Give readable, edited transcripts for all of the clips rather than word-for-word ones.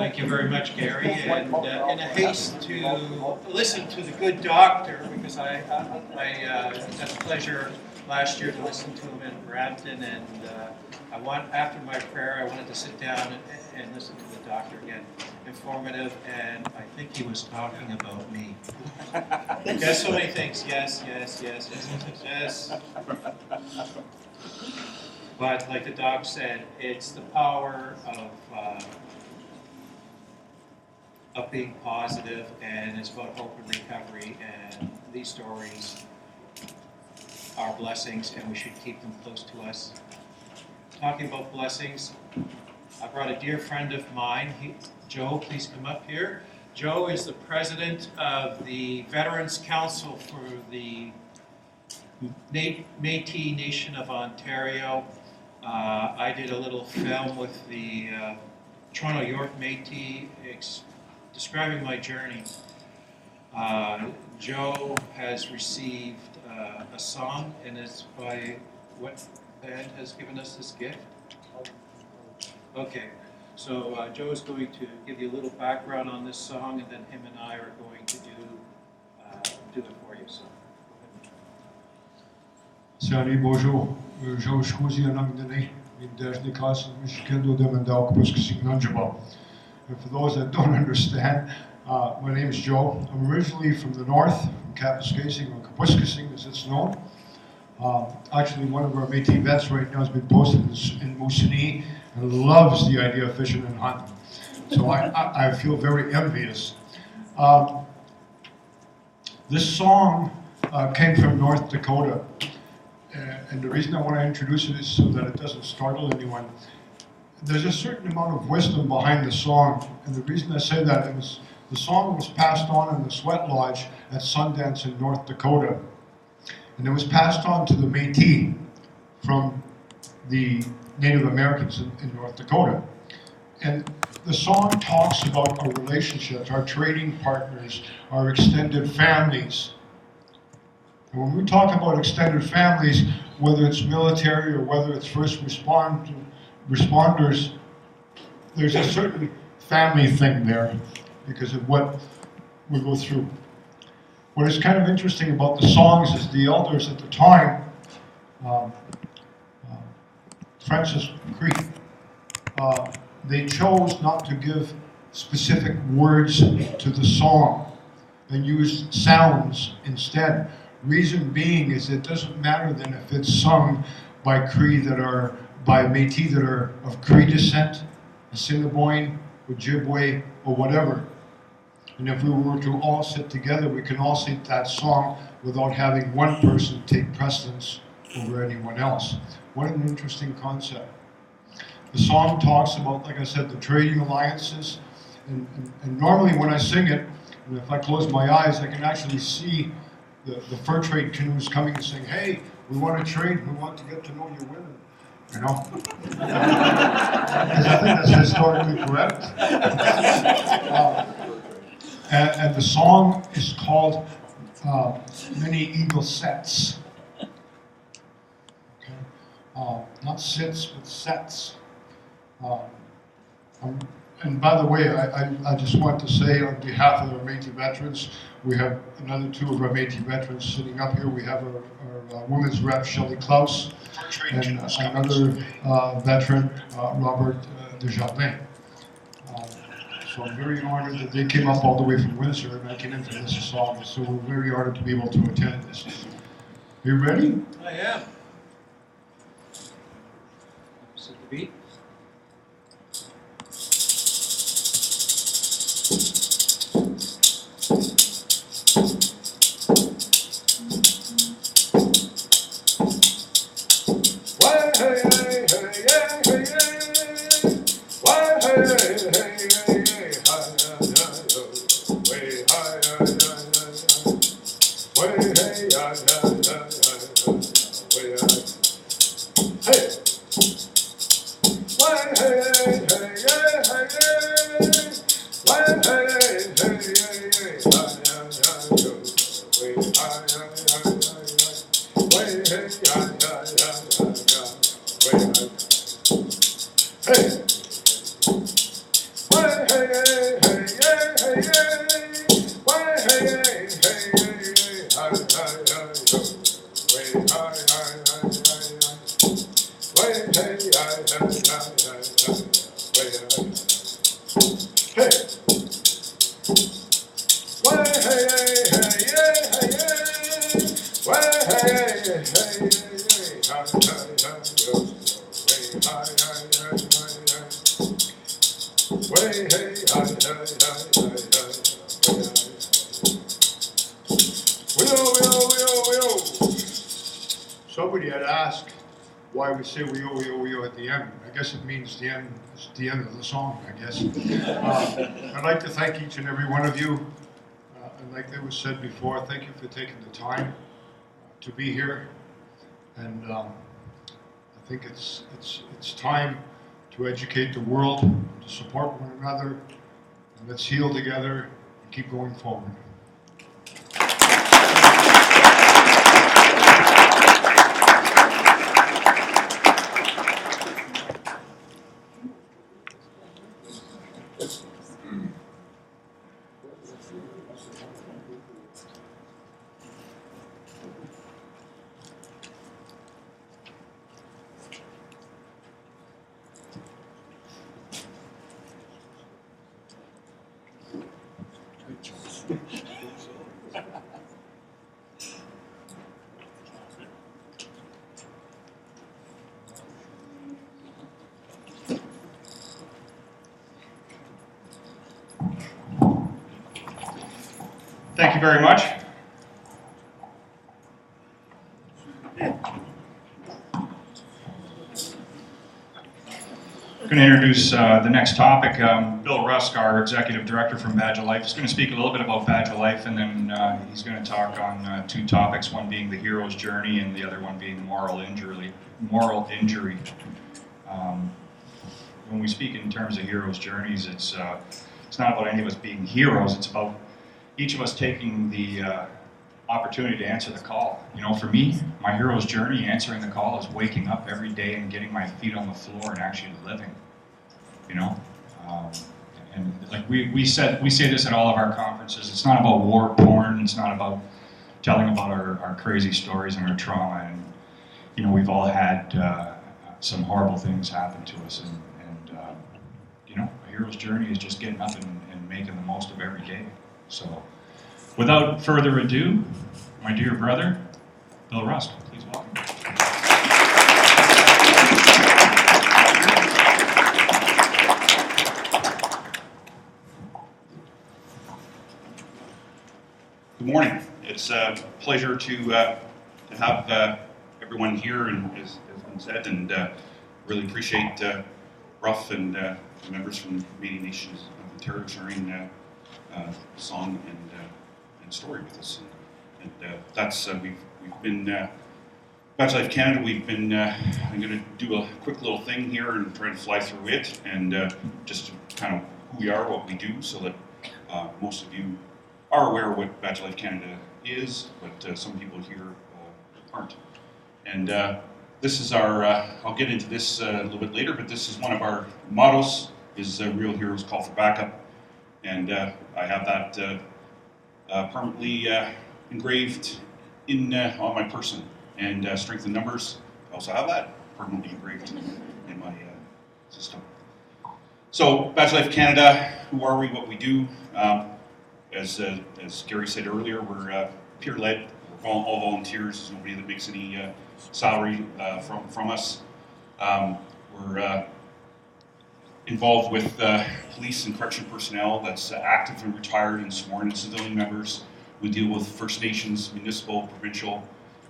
Thank you very much, Gary. And in a haste to listen to the good doctor, because I had the pleasure last year to listen to him in Brampton, and after my prayer, I wanted to sit down and listen to the doctor again. Informative, and I think he was talking about me. Yes, so many things. Yes. But like the doc said, it's the power of being positive, and it's about hope and recovery, and these stories are blessings, and we should keep them close to us. Talking about blessings, I brought a dear friend of mine, Joe, please come up here. Joe is the president of the Veterans Council for the Métis Nation of Ontario. I did a little film with the Toronto York Métis describing my journey. Joe has received a song, and it's by what band has given us this gift? Okay, so Joe is going to give you a little background on this song, and then him and I are going to do it for you. So. Salut, bonjour. Joe Scusi en Angdene, in Dejni Class, Michigan, Demandal, Kupuskisignanjaba. And for those that don't understand, my name is Joe. I'm originally from the north, from Kapuskasing, or Kapuskasing as it's known. Actually, one of our Métis vets right now has been posted in Moosonee and loves the idea of fishing and hunting. So I feel very envious. This song came from North Dakota. And the reason I want to introduce it is so that it doesn't startle anyone. There's a certain amount of wisdom behind the song, and the reason I say that is the song was passed on in the Sweat Lodge at Sundance in North Dakota. And it was passed on to the Métis from the Native Americans in North Dakota. And the song talks about our relationships, our trading partners, our extended families. And when we talk about extended families, whether it's military or whether it's first responders, there's a certain family thing there because of what we go through. What is kind of interesting about the songs is the elders at the time, Francis Cree, they chose not to give specific words to the song and use sounds instead. Reason being is it doesn't matter then if it's sung by Cree by Métis that are of Cree descent, Assiniboine, Ojibwe, or whatever. And if we were to all sit together, we can all sing that song without having one person take precedence over anyone else. What an interesting concept. The song talks about, like I said, the trading alliances. And normally when I sing it, and if I close my eyes, I can actually see the fur trade canoes coming and saying, hey, we want to trade, we want to get to know your women. You know? Because I think that's historically correct. And the song is called Many Eagle Sets. Okay? Not sits, but sets. And by the way, I just want to say on behalf of our Métis veterans, we have another two of our Métis veterans sitting up here. We have our women's rep, Shelley Klaus, and another veteran, Robert Desjardins. So I'm very honored that they came up all the way from Windsor and I came into this song. So we're very honored to be able to attend this. Are you ready? I am. Set the beat. hey, hey, hi, hi, hi, hi, hi. Wheel. Somebody had asked why we say wheel at the end. I guess it means the end is the end of the song, I guess. I'd like to thank each and every one of you. And like it was said before, thank you for taking the time to be here. And I think it's time to educate the world, to support one another, and let's heal together and keep going forward. Thank you very much. I'm going to introduce the next topic. Bill Rusk, our Executive Director from Badge of Life, is going to speak a little bit about Badge of Life, and then he's going to talk on two topics, one being the hero's journey and the other one being moral injury. When we speak in terms of hero's journeys, it's not about any of us being heroes, it's about each of us taking the opportunity to answer the call. You know, for me, my hero's journey, answering the call, is waking up every day and getting my feet on the floor and actually living. You know, and like we say this at all of our conferences. It's not about war porn. It's not about telling about our crazy stories and our trauma. And you know, we've all had some horrible things happen to us, and you know, a hero's journey is just getting up and making the most of every day. So, without further ado, my dear brother, Bill Rusk, please welcome. Good morning. It's a pleasure to have everyone here, and as has been said, and really appreciate Ruff and the members from the Métis Nation of Ontario sharing song and story with us. And that's we've been Badge Life Canada. We've been. I'm going to do a quick little thing here and try to fly through it, and just kind of who we are, what we do, so that most of you are aware of what Badge Life Canada is, but some people here aren't. And this is our. I'll get into this a little bit later, but this is one of our mottos: is "Real Heroes Call for Backup." And I have that permanently engraved in on my person. And strength in numbers, I also have that permanently engraved in my system. So, Badge Life Canada, who are we, what we do? As Gary said earlier, we're peer-led. We're all volunteers. There's nobody that makes any salary from us. We're involved with police and correction personnel that's active and retired and sworn and civilian members. We deal with First Nations, municipal, provincial,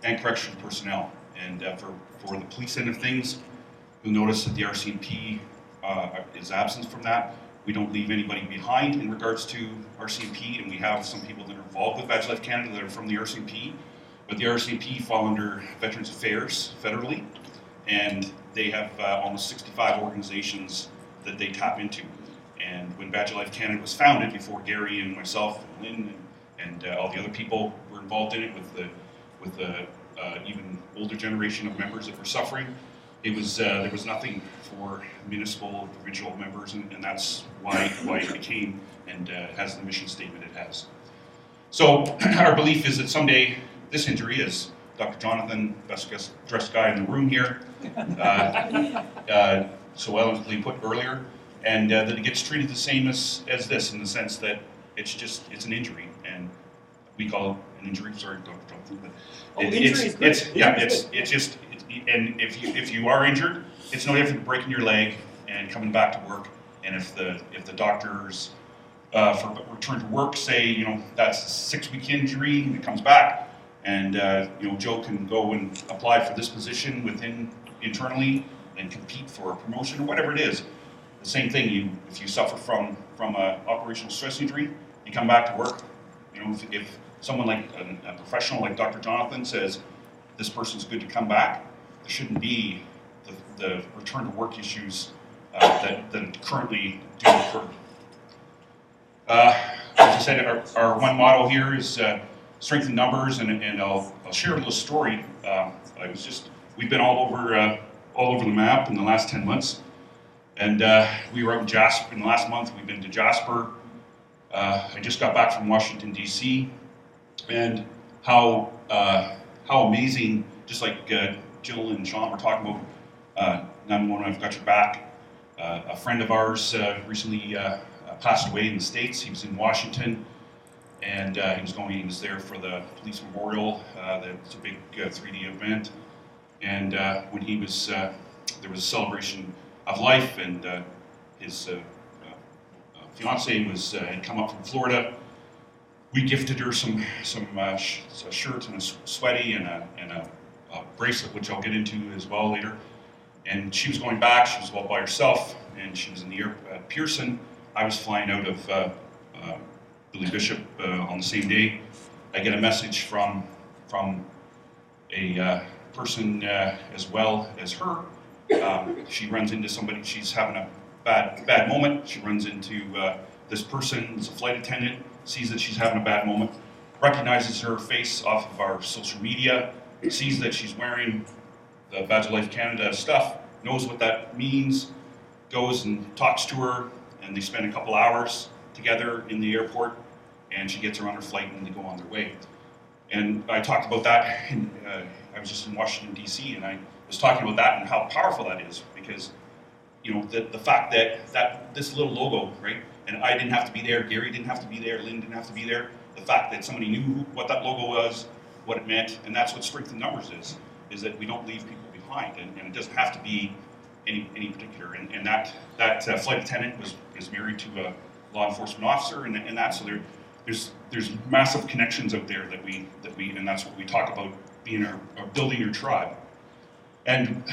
and correction personnel. And for the police end of things, you'll notice that the RCMP is absent from that. We don't leave anybody behind in regards to RCMP, and we have some people that are involved with Badge Life Canada that are from the RCMP. But the RCMP fall under Veterans Affairs federally, and they have almost 65 organizations that they tap into. And when Badge Life Canada was founded, before Gary and myself and Lynn and all the other people were involved in it, with the even older generation of members that were suffering, it was there was nothing for municipal, provincial members, and that's why it became and has the mission statement it has. So our belief is that someday this injury, as Dr. Jonathan, best dressed guy in the room here, so eloquently put earlier, and that it gets treated the same as this, in the sense that it's an injury, and we call it an injury. Sorry, Dr. Jonathan, but and if you are injured, it's no different than breaking your leg and coming back to work And if the doctors for return to work say, you know, that's a 6-week injury and it comes back, and you know, Joe can go and apply for this position internally and compete for a promotion or whatever it is. The same thing. If you suffer from a operational stress injury, you come back to work. You know, if someone like a professional like Dr. Jonathan says this person's good to come back, there shouldn't be the return to work issues that currently do occur. As I said, our one motto here is strength in numbers, and I'll share a little story. We've been all over the map in the last 10 months, and we were out in Jasper in the last month. We've been to Jasper. I just got back from Washington, D.C., and how amazing, just like Jill and Sean were talking about, 911, I've got your back. A friend of ours recently passed away in the States. He was in Washington, and he was there for the police memorial. It's a big 3D event, and when he was, there was a celebration of life, and his fiance had come up from Florida. We gifted her some a shirt and a sweaty and a bracelet, which I'll get into as well later. And she was going back. She was all by herself, and she was in the air at Pearson. I was flying out of Billy Bishop on the same day. I get a message from a person as well as her. She runs into somebody. She's having a bad moment. She runs into this person who's a flight attendant, sees that she's having a bad moment, recognizes her face off of our social media, sees that she's wearing the Badge of Life Canada stuff, knows what that means, goes and talks to her, and they spend a couple hours together in the airport, and she gets her on her flight and they go on their way. And I talked about that, I was just in Washington, D.C., and I was talking about that and how powerful that is, because you know, the fact that this little logo, right, and I didn't have to be there, Gary didn't have to be there, Lynn didn't have to be there, the fact that somebody knew what that logo was, what it meant, and that's what strength in numbers is that we don't leave people behind, and it doesn't have to be any particular, and that flight attendant is married to a law enforcement officer, and that, so there's massive connections out there that we and that's what we talk about, being our building your tribe. And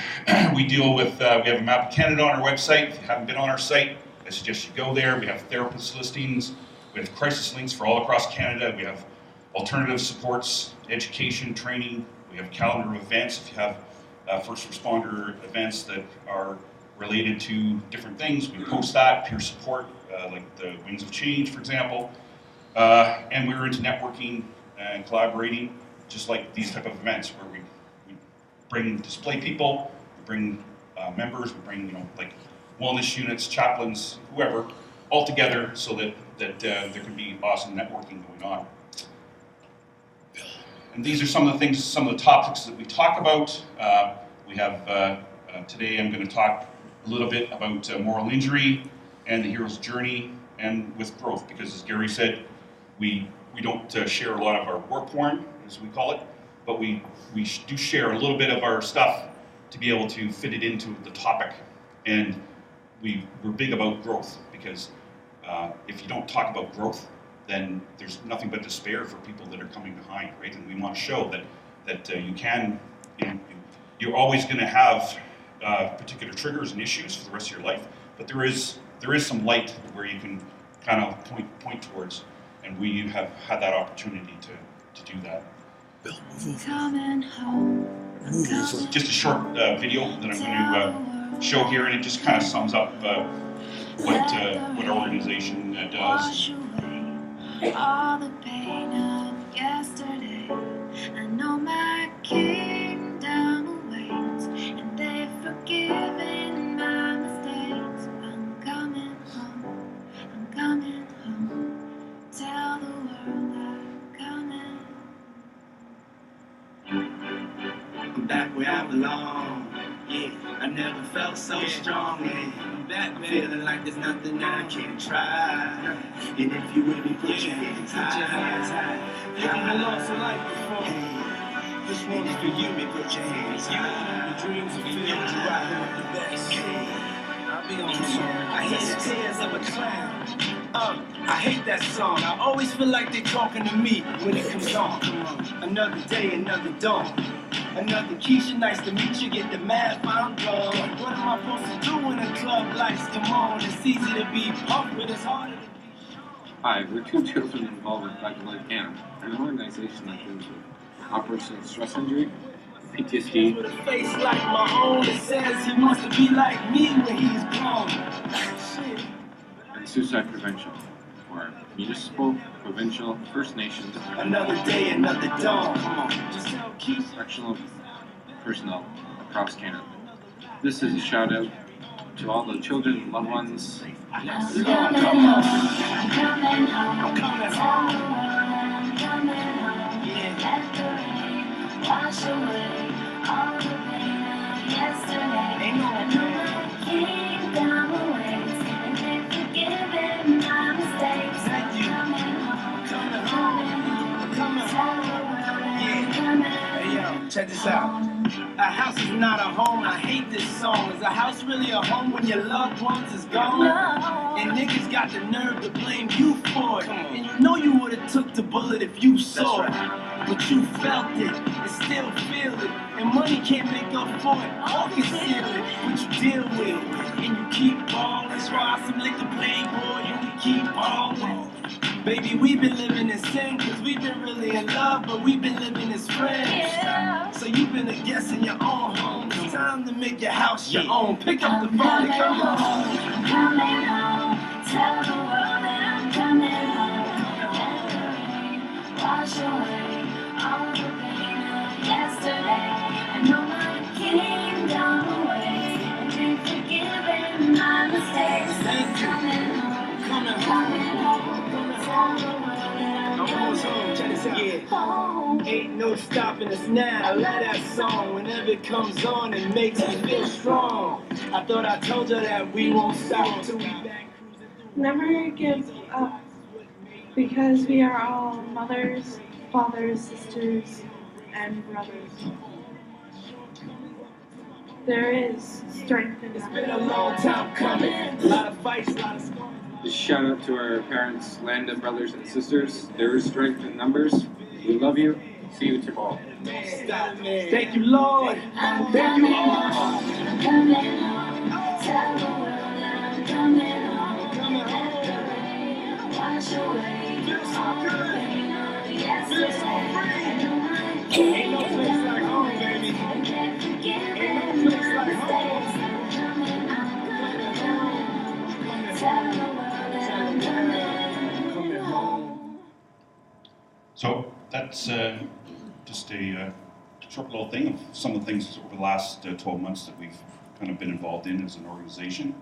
we deal with, we have a map of Canada on our website. If you haven't been on our site, I suggest you go there. We have therapist listings, we have crisis links for all across Canada, we have alternative supports, education, training, we have a calendar of events. If you have first responder events that are related to different things, we post that, peer support, like the Wings of Change, for example. And we're into networking and collaborating, just like these type of events where we bring display people, we bring members, we bring, you know, like wellness units, chaplains, whoever, all together so that there can be awesome networking going on. And these are some of the things, some of the topics that we talk about. We have, today I'm going to talk a little bit about moral injury and the hero's journey and with growth, because as Gary said, we don't share a lot of our war porn, as we call it, but we do share a little bit of our stuff to be able to fit it into the topic. And we're big about growth, because if you don't talk about growth, then there's nothing but despair for people that are coming behind, right? And we want to show that you can, you're always going to have particular triggers and issues for the rest of your life, but there is some light where you can kind of point towards, and we have had that opportunity to do that. Coming home. Just a short video that I'm going to show here, and it just kind of sums up what our organization does. Wash away all the pain of yesterday. I know my kingdom awaits, and they've forgiven my mistakes. I'm coming home. I'm coming home. Tell the world I'm coming. I'm back where I belong. Yeah, I never felt so strong. Yeah, I'm back, man. Feeling like there's nothing I can't try. And if you with me, put your hands high. You haven't lost a life before. Hey, this one is for you, man. Put your hands high. The dreams are filled, you rockin' with the best. Hey, I hear the tears of a clown. I hate that song. I always feel like they're talking to me when it comes on. Another day, another dawn. Another Keisha, nice to meet you. Get the math, I'm gone. What am I supposed to do when the club lights come on? It's easy to be pumped, but it's harder to be shown. Hi, we're two children involved with Back to Life Canada, an organization that deals with operational stress injury, PTSD, With a face like my own, it says he wants to be like me when he's grown. Shit. and suicide prevention for municipal, provincial, First Nations, Another day, another dawn. Come on, just tell Keisha. correctional personnel across Canada. This is a shout out to all the children and loved ones. I'm coming home, I'm coming home. I'm coming Tell home. the world I'm coming home. Yeah. Let the rain wash away all the pain of yesterday. Ain't no I know my kingdom awaits, and they've forgiven my mistakes. Thank you. I'm coming home, Coming I'm home. coming home. Coming Tell home. the world I'm Yeah. coming Hey yo, check this out. A house is not a home. I hate this song. Is a house really a home when your loved ones is gone? And niggas got the nerve to blame you for it. And you know you would've took the bullet if you saw it. But you felt it and still feel it. And money can't make up for it or conceal it. But you deal with it and you keep ballin'. That's why some lick the playboy and we keep ballin'. Baby, we've been living in sin cause we've been really in love, but we've been living as friends. So you've been a guest in your own home. It's time to make your house your own. Pick up the phone and come on. I'm coming home. Tell the world that I'm coming home. Let the rain wash away all the pain of yesterday. I know my kingdom awaits, and they've forgiven my mistakes. Thank you. Coming home, Coming coming home. home. Tell the world that I'm almost home. Check this out. I'm home. Ain't no stopping us now. I love that song. Whenever it comes on, it makes me feel strong. I thought I told you that we won't stop till we back cruising through. Never give up, because we are all mothers, fathers, sisters, and brothers. There is strength in It's that. been a long time coming. A lot of fights, a lot of scars. Just shout out to our parents, Landa brothers and sisters. There is strength in numbers. We love you. See you tomorrow. Stop, man. Thank you, Lord. I'm Thank you, coming Lord. home, I'm coming home. Tell the world that I'm coming home. Coming Let home. the rain wash away Feels so all the good. pain of Feels so yesterday. free. I know my Ain't no place like home, baby. and they've Ain't forgiven no my place like home. mistakes. I'm coming home. Tell the world that I'm coming home. So that's just a short little thing of some of the things over the last 12 months that we've kind of been involved in as an organization.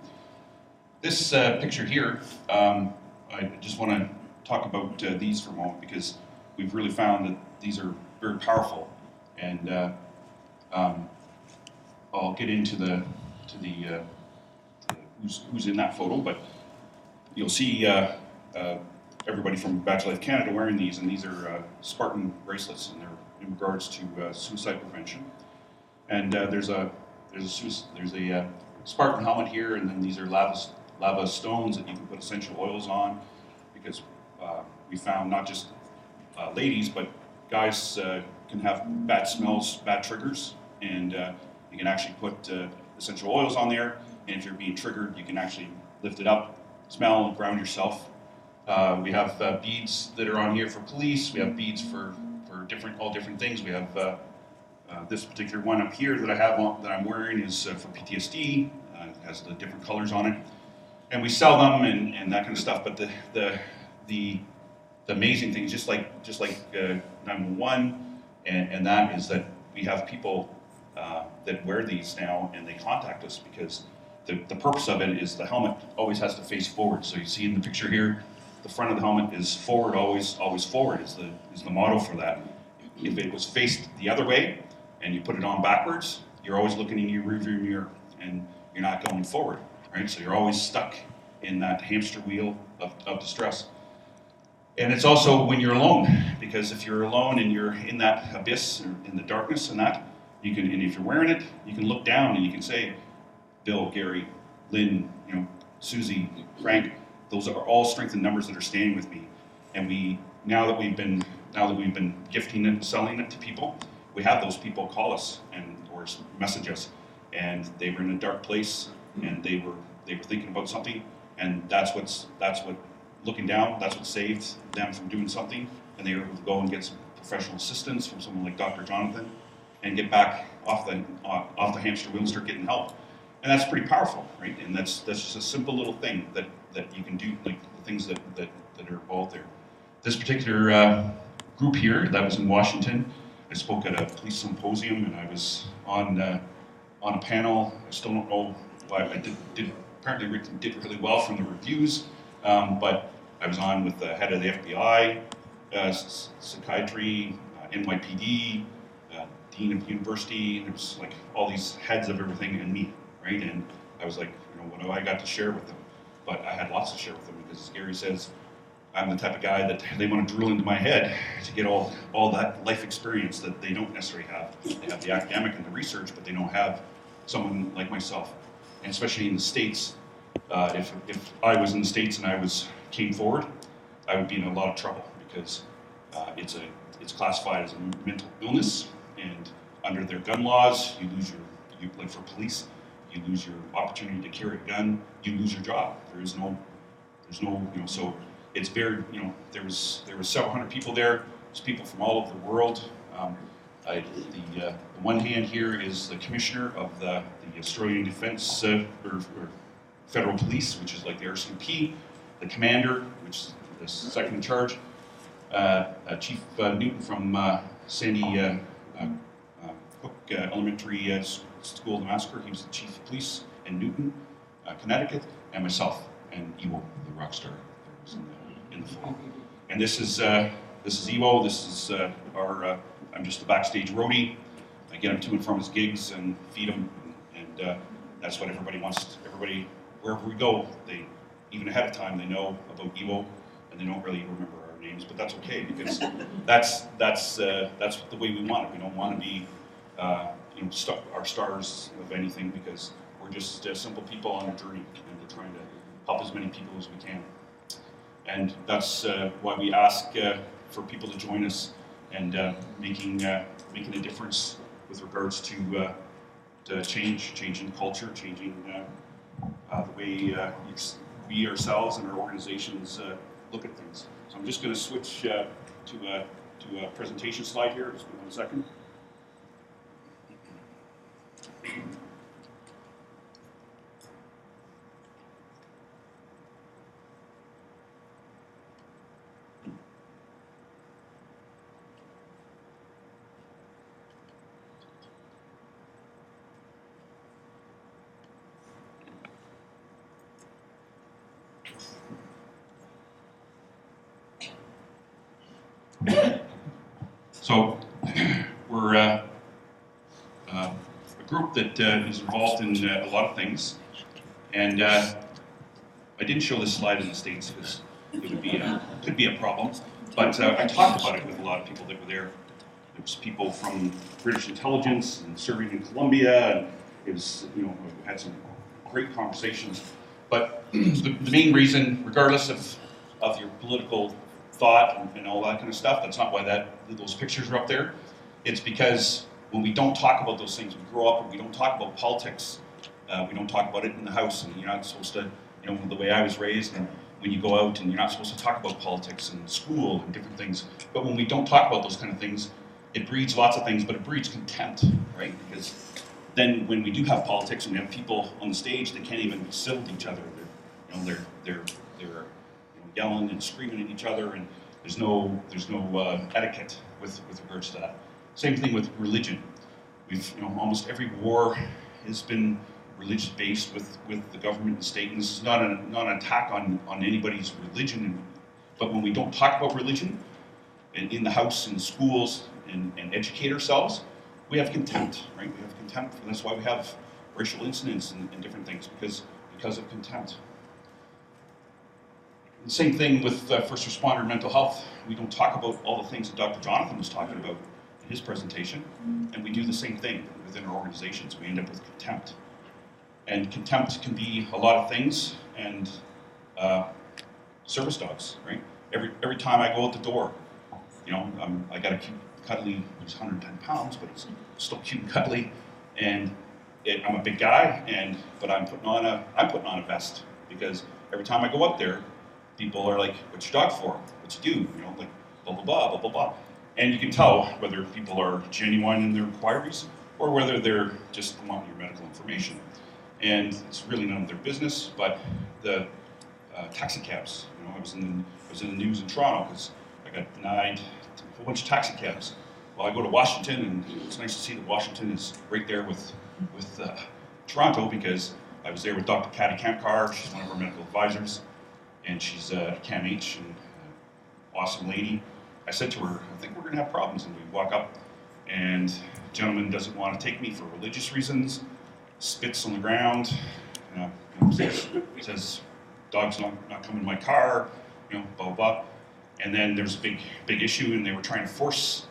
This picture here, I just want to talk about these for a moment because we've really found that these are very powerful, and I'll get into the who's in that photo, but you'll see everybody from Back to Life Canada wearing these, and these are Spartan bracelets, and they're in regards to suicide prevention. And there's a Spartan helmet here, and then these are lava stones that you can put essential oils on, because we found not just ladies, but guys can have bad smells, bad triggers, and you can actually put essential oils on there, and if you're being triggered, you can actually lift it up, smell, and ground yourself. We have beads that are on here for police. We have beads for all different things. We have this particular one up here that I have on, that I'm wearing is for PTSD. It has the different colors on it, and we sell them and that kind of stuff. But the amazing thing is just like 911 and that is that we have people that wear these now, and they contact us because the purpose of it is the helmet always has to face forward. So you see in the picture here, the front of the helmet is forward, always forward is the motto for that. If it was faced the other way and you put it on backwards, you're always looking in your rearview mirror and you're not going forward, right? So you're always stuck in that hamster wheel of distress. And it's also when you're alone, because if you're alone and you're in that abyss or in the darkness and that, and if you're wearing it, you can look down and you can say, Bill, Gary, Lynn, Susie, Frank, those are all strength in numbers that are staying with me. And now that we've been gifting it and selling it to people, we have those people call us or message us, and they were in a dark place, and they were thinking about something, and that's what looking down, that's what saved them from doing something, and they were able to go and get some professional assistance from someone like Dr. Jonathan, and get back off the hamster wheel and start getting help. And that's pretty powerful, right? And that's just a simple little thing that you can do, like the things that are involved there. This particular group here that was in Washington, I spoke at a police symposium, and I was on a panel. I still don't know why I apparently did really well from the reviews, but I was on with the head of the FBI, psychiatry, NYPD, dean of university, and it was like all these heads of everything and me, right? And I was like, what do I got to share with them? But I had lots to share with them, because as Gary says, I'm the type of guy that they want to drill into my head to get all that life experience that they don't necessarily have. They have the academic and the research, but they don't have someone like myself. And especially in the States, if I was in the States and came forward, I would be in a lot of trouble, because it's classified as a mental illness, and under their gun laws, like for police, you lose your opportunity to carry a gun, you lose your job. There's no, so it's very, there was several hundred people there. There's people from all over the world. The one hand here is the commissioner of the Australian Defence or Federal Police, which is like the RCMP, the commander, which is the second in charge, Chief Newton from Sandy Hook Elementary School of the Massacre. He was the chief of police in Newton, Connecticut, and myself, and Ewo, the rock star, that was in the film. And this is Ewo. This is I'm just the backstage roadie. I get him to and from his gigs and feed him, and that's what everybody wants. Everybody, wherever we go, even ahead of time, they know about Ewo, and they don't really remember our names, but that's okay, because that's the way we want it. We don't want to be our stars of anything, because we're just simple people on a journey, and we're trying to help as many people as we can. And that's why we ask for people to join us, and making a difference with regards to changing culture, changing the way we ourselves and our organizations look at things. So I'm just going to switch to a presentation slide here. Just give me 1 second. So we're a group that is involved in a lot of things, and I didn't show this slide in the States because it could be a problem, but I talked about it with a lot of people that were there. There was people from British intelligence and serving in Colombia, and it was, we had some great conversations. But the main reason, regardless of your political thought and all that kind of stuff, that's not why those pictures are up there. It's because when we don't talk about those things, we grow up and we don't talk about politics, we don't talk about it in the house, and you're not supposed to, the way I was raised, and when you go out and you're not supposed to talk about politics in school and different things. But when we don't talk about those kind of things, it breeds lots of things, but it breeds contempt, right? Because then when we do have politics and we have people on the stage that can't even be civil to each other, they're yelling and screaming at each other, and there's no etiquette with regards to that. Same thing with religion. We've almost every war has been religious based with the government and state, and this is not an attack on anybody's religion. But when we don't talk about religion in the house, in schools, and educate ourselves, we have contempt, right? We have contempt, and that's why we have racial incidents and different things, because of contempt. The same thing with first responder mental health. We don't talk about all the things that Dr. Jonathan was talking about in his presentation, and we do the same thing within our organizations. We end up with contempt. And contempt can be a lot of things, and service dogs, right? Every time I go out the door, you know, I got a cute, cuddly, he's 110 pounds, but he's still cute and cuddly, and I'm a big guy, but I'm putting on a vest, because every time I go up there, people are like, "What's your dog for? What you do?" You know, like blah blah blah blah blah blah, and you can tell whether people are genuine in their inquiries or whether they're just wanting your medical information, and it's really none of their business. But the taxi cabs, you know, I was in the news in Toronto because I got denied a whole bunch of taxi cabs. Well, I go to Washington, and it's nice to see that Washington is right there with Toronto, because I was there with Dr. Cathy Kamkar. She's one of our medical advisors, and she's CAMH, and awesome lady. I said to her, "I think we're going to have problems." And we walk up, and the gentleman doesn't want to take me for religious reasons, spits on the ground, says, "Dog's not coming in my car," you know, blah, blah, blah. And then there's a big issue, and they were trying to force,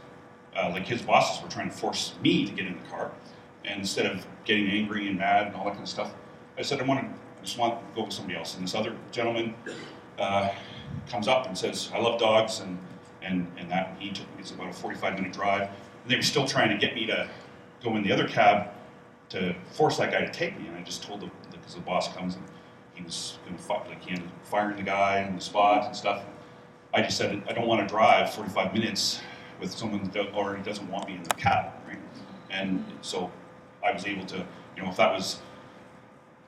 like his bosses were trying to force me to get in the car. And instead of getting angry and mad and all that kind of stuff, I said, I just want to go with somebody else. And this other gentleman comes up and says, "I love dogs," and that. And he took me, it's about a 45-minute drive. And they were still trying to get me to go in the other cab to force that guy to take me. And I just told him, because the boss comes, and he was going to he ended up firing the guy on the spot and stuff. I just said, I don't want to drive 45 minutes with someone that already doesn't want me in the cab, right? And so I was able to, you know, if that was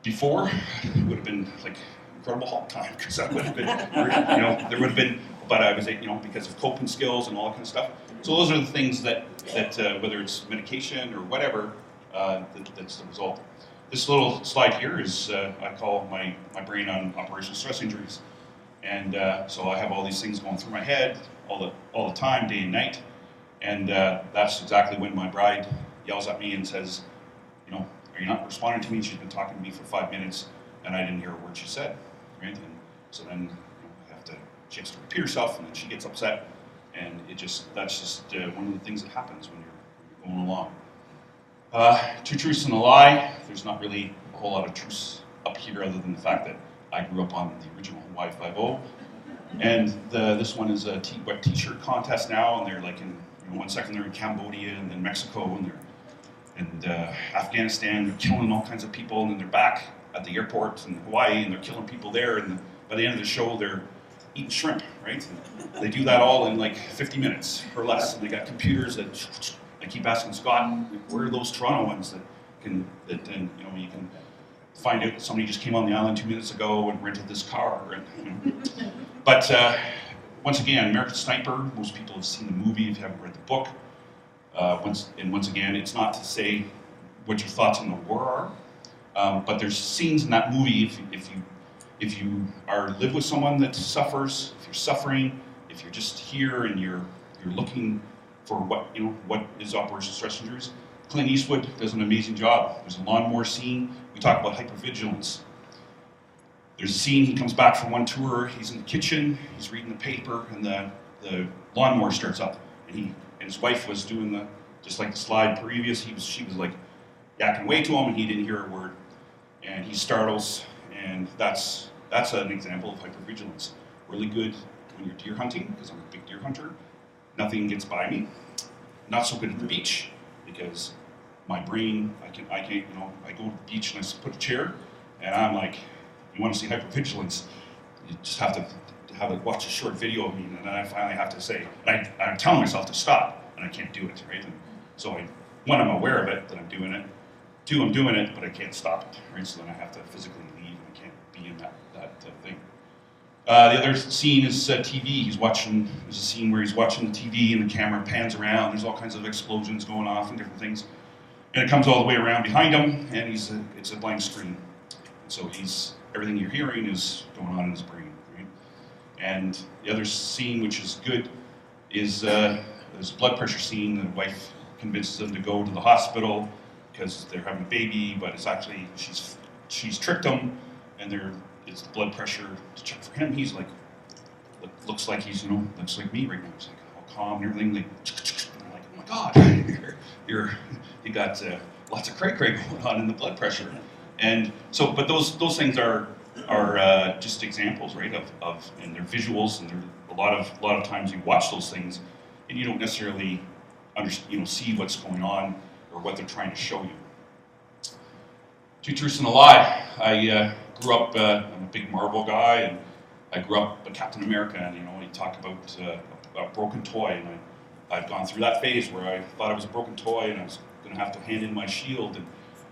before, it would have been like incredible halt time, because that would have been, you know, there would have been, but I was, you know, because of coping skills and all that kind of stuff. So those are the things that whether it's medication or whatever, that's the result. This little slide here is, I call my brain on operational stress injuries. And so I have all these things going through my head all the time, day and night. And that's exactly when my bride yells at me and says, "You know, are you not responding to me?" She's been talking to me for 5 minutes, and I didn't hear a word she said, right? And so then, you know, she has to repeat herself, and then she gets upset. And that's just one of the things that happens when you're going along. Two truths and a lie. There's not really a whole lot of truths up here, other than the fact that I grew up on the original Hawaii Five-0. And this one is a wet t-shirt contest now, and they're like in, you know, 1 second they're in Cambodia, and then Mexico, and they're in Afghanistan, they're killing all kinds of people, and then they're back at the airport in Hawaii, and they're killing people there, and by the end of the show, they're eating shrimp, right? And they do that all in like 50 minutes or less, and they got computers that, I keep asking Scott, where are those Toronto ones that you know, you can find out that somebody just came on the island 2 minutes ago and rented this car, and, you know. But once again, American Sniper, most people have seen the movie if you haven't read the book. Once again, it's not to say what your thoughts on the war are, but there's scenes in that movie, if you live with someone that suffers, if you're suffering, if you're just here and you're looking for what is operational stress injuries, Clint Eastwood does an amazing job. There's a lawnmower scene. We talk about hypervigilance. There's a scene, he comes back from one tour, he's in the kitchen, he's reading the paper, and the lawnmower starts up, and his wife was doing just like the slide previous, she was like yakking away to him, and he didn't hear a word, and he startles, and that's an example of hypervigilance. Really good when you're deer hunting, because I'm a big deer hunter. Nothing gets by me. Not so good at the beach, because my brain, I can't, you know, I go to the beach and I put a chair, and I'm like, you want to see hypervigilance, you just have to watch a short video of me, and then I finally have to say, I'm telling myself to stop, and I can't do it, right? And so one, I'm aware of it, that I'm doing it. Two, I'm doing it, but I can't stop it, right? So then I have to physically leave, and I can't be in that thing. The other scene is TV. There's a scene where he's watching the TV, and the camera pans around. There's all kinds of explosions going off and different things. And it comes all the way around behind him, and it's a blank screen. And so everything you're hearing is going on in his brain, right? And the other scene, which is good, is there's a blood pressure scene. The wife convinces them to go to the hospital because they're having a baby, but it's actually, she's tricked them, and it's the blood pressure to check for him. He's like, looks like he's, looks like me right now. He's like all calm and everything. And I'm like, oh my God, you got lots of cray-cray going on in the blood pressure. And so, but those things are just examples, right? Of and they're visuals, and they're a lot of times you watch those things, and you don't necessarily see what's going on or what they're trying to show you. Two truths and a lie. I grew up. I'm a big Marvel guy, and I grew up a Captain America, and you talk about a broken toy, and I've gone through that phase where I thought I was a broken toy, and I was going to have to hand in my shield, and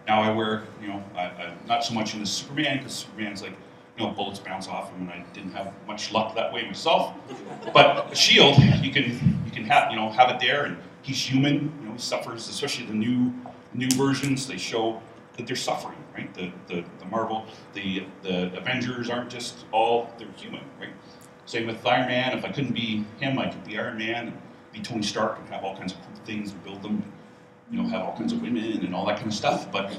now I wear, I'm not so much into Superman, because Superman's like, bullets bounce off him, and I didn't have much luck that way myself. But a shield, you can have it there, and he's human. He suffers, especially the new versions. They show that they're suffering, right? The Marvel, the Avengers aren't just they're human, right? Same with Iron Man. If I couldn't be him, I could be Iron Man and be Tony Stark and have all kinds of cool things and build them. Have all kinds of women and all that kind of stuff. But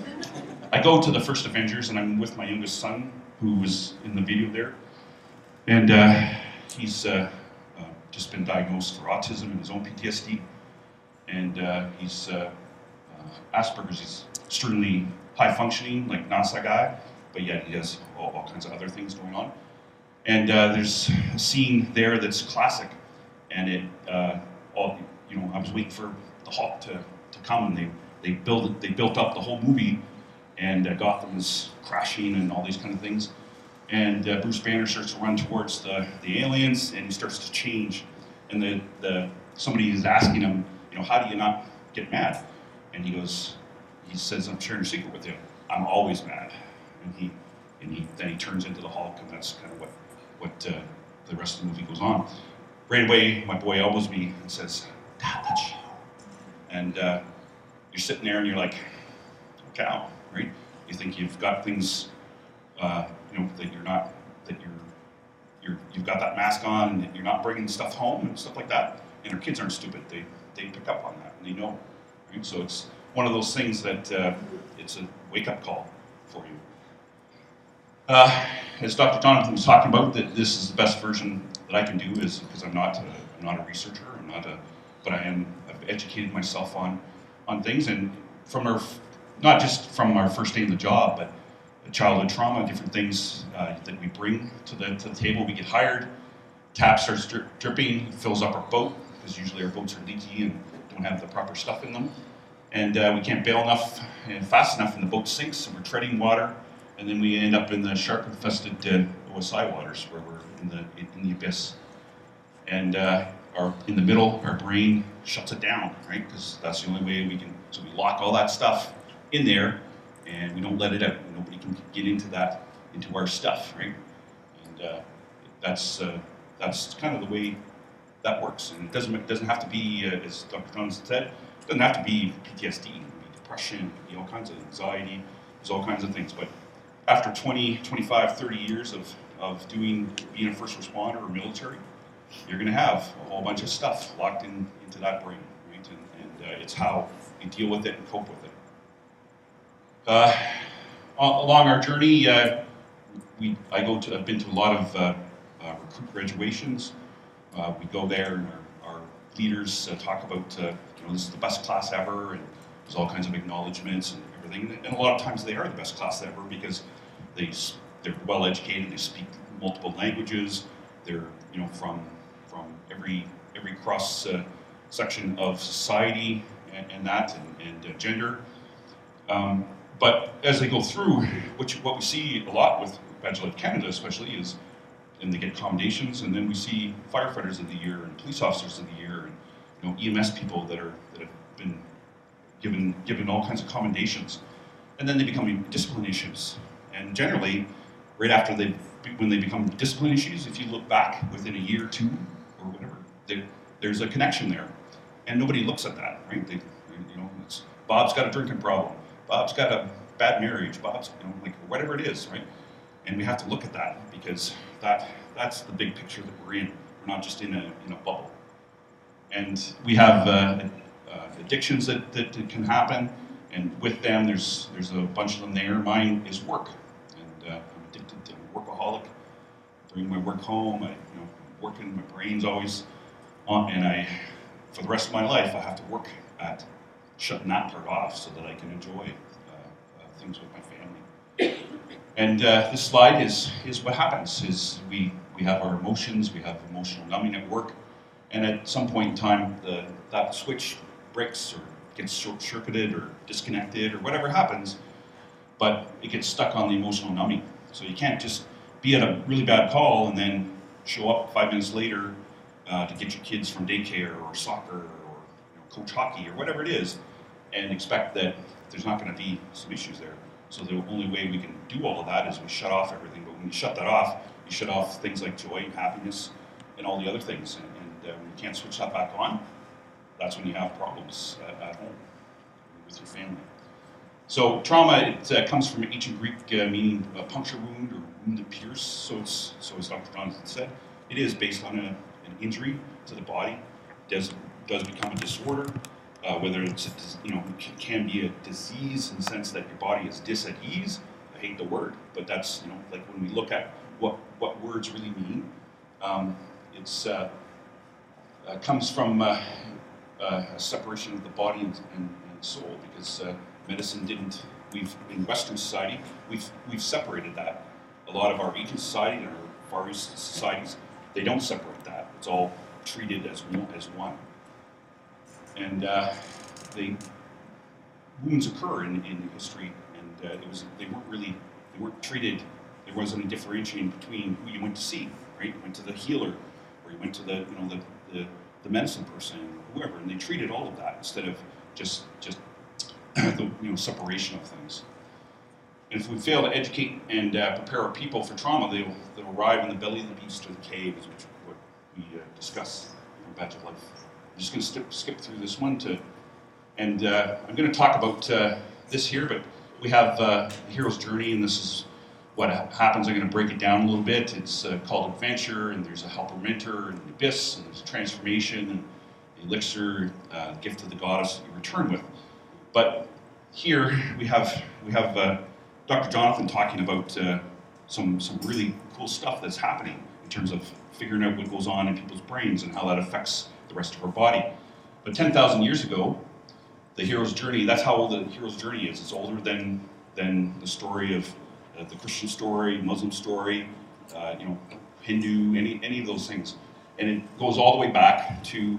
I go to the first Avengers, and I'm with my youngest son, who was in the video there. And he's just been diagnosed for autism and his own PTSD. And he's Asperger's. He's extremely high functioning, like NASA guy, but yet he has all kinds of other things going on. And there's a scene there that's classic. And I was waiting for the Hulk to come, and they built up the whole movie, and Gotham is crashing and all these kind of things, and Bruce Banner starts to run towards the aliens, and he starts to change, and somebody is asking him, how do you not get mad? And he says, I'm sharing a secret with you. I'm always mad. And then he turns into the Hulk, and that's kind of what the rest of the movie goes on. Right away, my boy elbows me and says, Dad, that's you. And you're sitting there and you're like, cow, right? You think you've got things, that you've got that mask on, and that you're not bringing stuff home and stuff like that. And our kids aren't stupid; they pick up on that and they know. Right? So it's one of those things that it's a wake-up call for you. As Dr. Jonathan was talking about, that this is the best version that I can do, is because I'm not a researcher, but I've educated myself on things, and not just from our first day in the job, but childhood trauma, different things that we bring to the table. We get hired, tap starts dripping, fills up our boat, because usually our boats are leaky and don't have the proper stuff in them, and we can't bail enough and fast enough, and the boat sinks, so we're treading water, and then we end up in the shark-infested OSI waters, where we're in the abyss, and in the middle, our brain shuts it down, right? Because that's the only way we can. So we lock all that stuff in there, and we don't let it out. Nobody can get into our stuff, right? And that's kind of the way that works. And it doesn't have to be, as Dr. Johnson said, it doesn't have to be PTSD. It can be depression, it can be all kinds of anxiety. There's all kinds of things. But after 20, 25, 30 years of being a first responder or military, you're going to have a whole bunch of stuff locked into that brain, right? And it's how you deal with it and cope with it. Along our journey, I've been to a lot of recruit graduations. We go there, and our leaders talk about, this is the best class ever, and there's all kinds of acknowledgments and everything. And a lot of times they are the best class ever, because they're well educated, they speak multiple languages, they're from every cross section of society and gender. But as they go through, what we see a lot with Badge Life Canada especially is, and they get commendations, and then we see firefighters of the year and police officers of the year, and EMS people that have been given all kinds of commendations, and then they become discipline issues. And generally, right after when they become discipline issues, if you look back within a year or two or whatever, there's a connection there, and nobody looks at that, right? It's Bob's got a drinking problem, Bob's got a bad marriage, Bob's whatever it is, right? And we have to look at that, because that's the big picture that we're in. We're not just in a bubble. And we have addictions that can happen, and with them, there's a bunch of them there. Mine is work, and I'm addicted to workaholic. I bring my work home. I'm working. My brain's always on, and for the rest of my life, I have to work at shutting that part off so that I can enjoy things with my family. And this slide is what happens, is we have our emotions, we have emotional numbing at work, and at some point in time, that switch breaks or gets short-circuited or disconnected or whatever happens, but it gets stuck on the emotional numbing. So you can't just be at a really bad call and then show up 5 minutes later to get your kids from daycare or soccer or coach hockey or whatever it is, and expect that there's not going to be some issues there. So the only way we can do all of that is we shut off everything. But when you shut that off, you shut off things like joy and happiness and all the other things. And when you can't switch that back on, that's when you have problems at home with your family. So trauma, it comes from ancient Greek meaning a puncture wound or wound that pierce. So as Dr. Jonathan said, it is based on an injury to the body. It does become a disorder. Whether it's can be a disease in the sense that your body is dis at ease. I hate the word, but that's like when we look at what words really mean. It's comes from a separation of the body and soul, because medicine didn't. In Western society we've separated that. A lot of our Asian society and our Far East societies, they don't separate that. It's all treated as one. And the wounds occur in history, and they weren't treated. There wasn't a differentiating between who you went to see, right? You went to the healer, or you went to the medicine person, or whoever, and they treated all of that instead of just the separation of things. And if we fail to educate and prepare our people for trauma, they'll arrive in the belly of the beast or the cave, which is what we discuss in Badge of Life. I'm just going to skip through this one I'm going to talk about this here, but we have the hero's journey, and this is what happens. I'm going to break it down a little bit. It's called adventure, and there's a helper mentor, and the abyss, and there's transformation, and the elixir, the gift of the goddess that you return with. But here we have Dr. Jonathan talking about some really cool stuff that's happening in terms of figuring out what goes on in people's brains and how that affects the rest of our body. But 10,000 years ago, the hero's journey, that's how old the hero's journey is. It's older than the story of the Christian story, Muslim story, Hindu, any of those things. And it goes all the way back to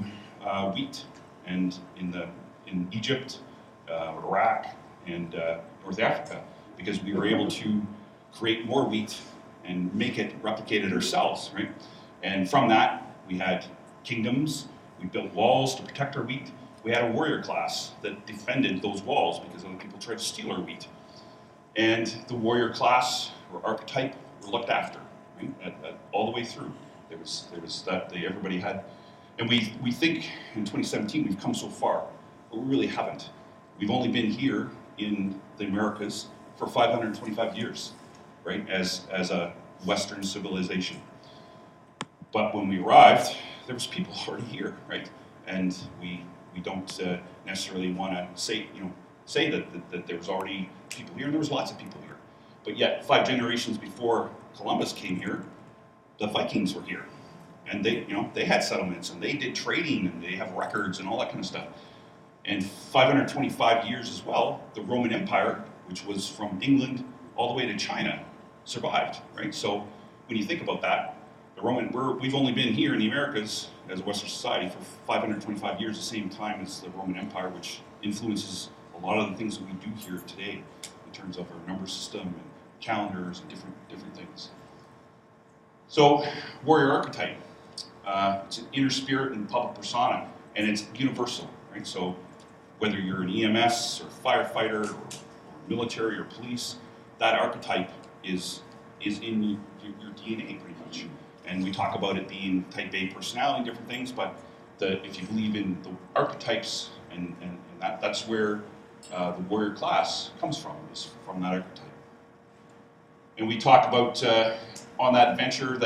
wheat, and in Egypt, Iraq, and North Africa, because we were able to create more wheat and replicate it ourselves, right? And from that, we had kingdoms. We built walls to protect our wheat. We had a warrior class that defended those walls because other people tried to steal our wheat. And the warrior class or archetype were looked after, right? All the way through. There was that everybody had. And we think in 2017 we've come so far, but we really haven't. We've only been here in the Americas for 525 years, right? As a Western civilization. But when we arrived, there was people already here, right? And we don't necessarily want to say that there was already people here, and there was lots of people here. But yet, 5 generations before Columbus came here, the Vikings were here, and they had settlements, and they did trading, and they have records and all that kind of stuff. And 525 years as well, the Roman Empire, which was from England all the way to China, survived, right? So when you think about that, we've only been here in the Americas as a Western society for 525 years, the same time as the Roman Empire, which influences a lot of the things that we do here today in terms of our number system and calendars and different things. So, warrior archetype, it's an inner spirit and public persona, and it's universal, right? So whether you're an EMS or firefighter or military or police, that archetype is in your DNA pretty much. And we talk about it being type A personality and different things, but if you believe in the archetypes, and that's where the warrior class comes from, is from that archetype. And we talk about on that adventure,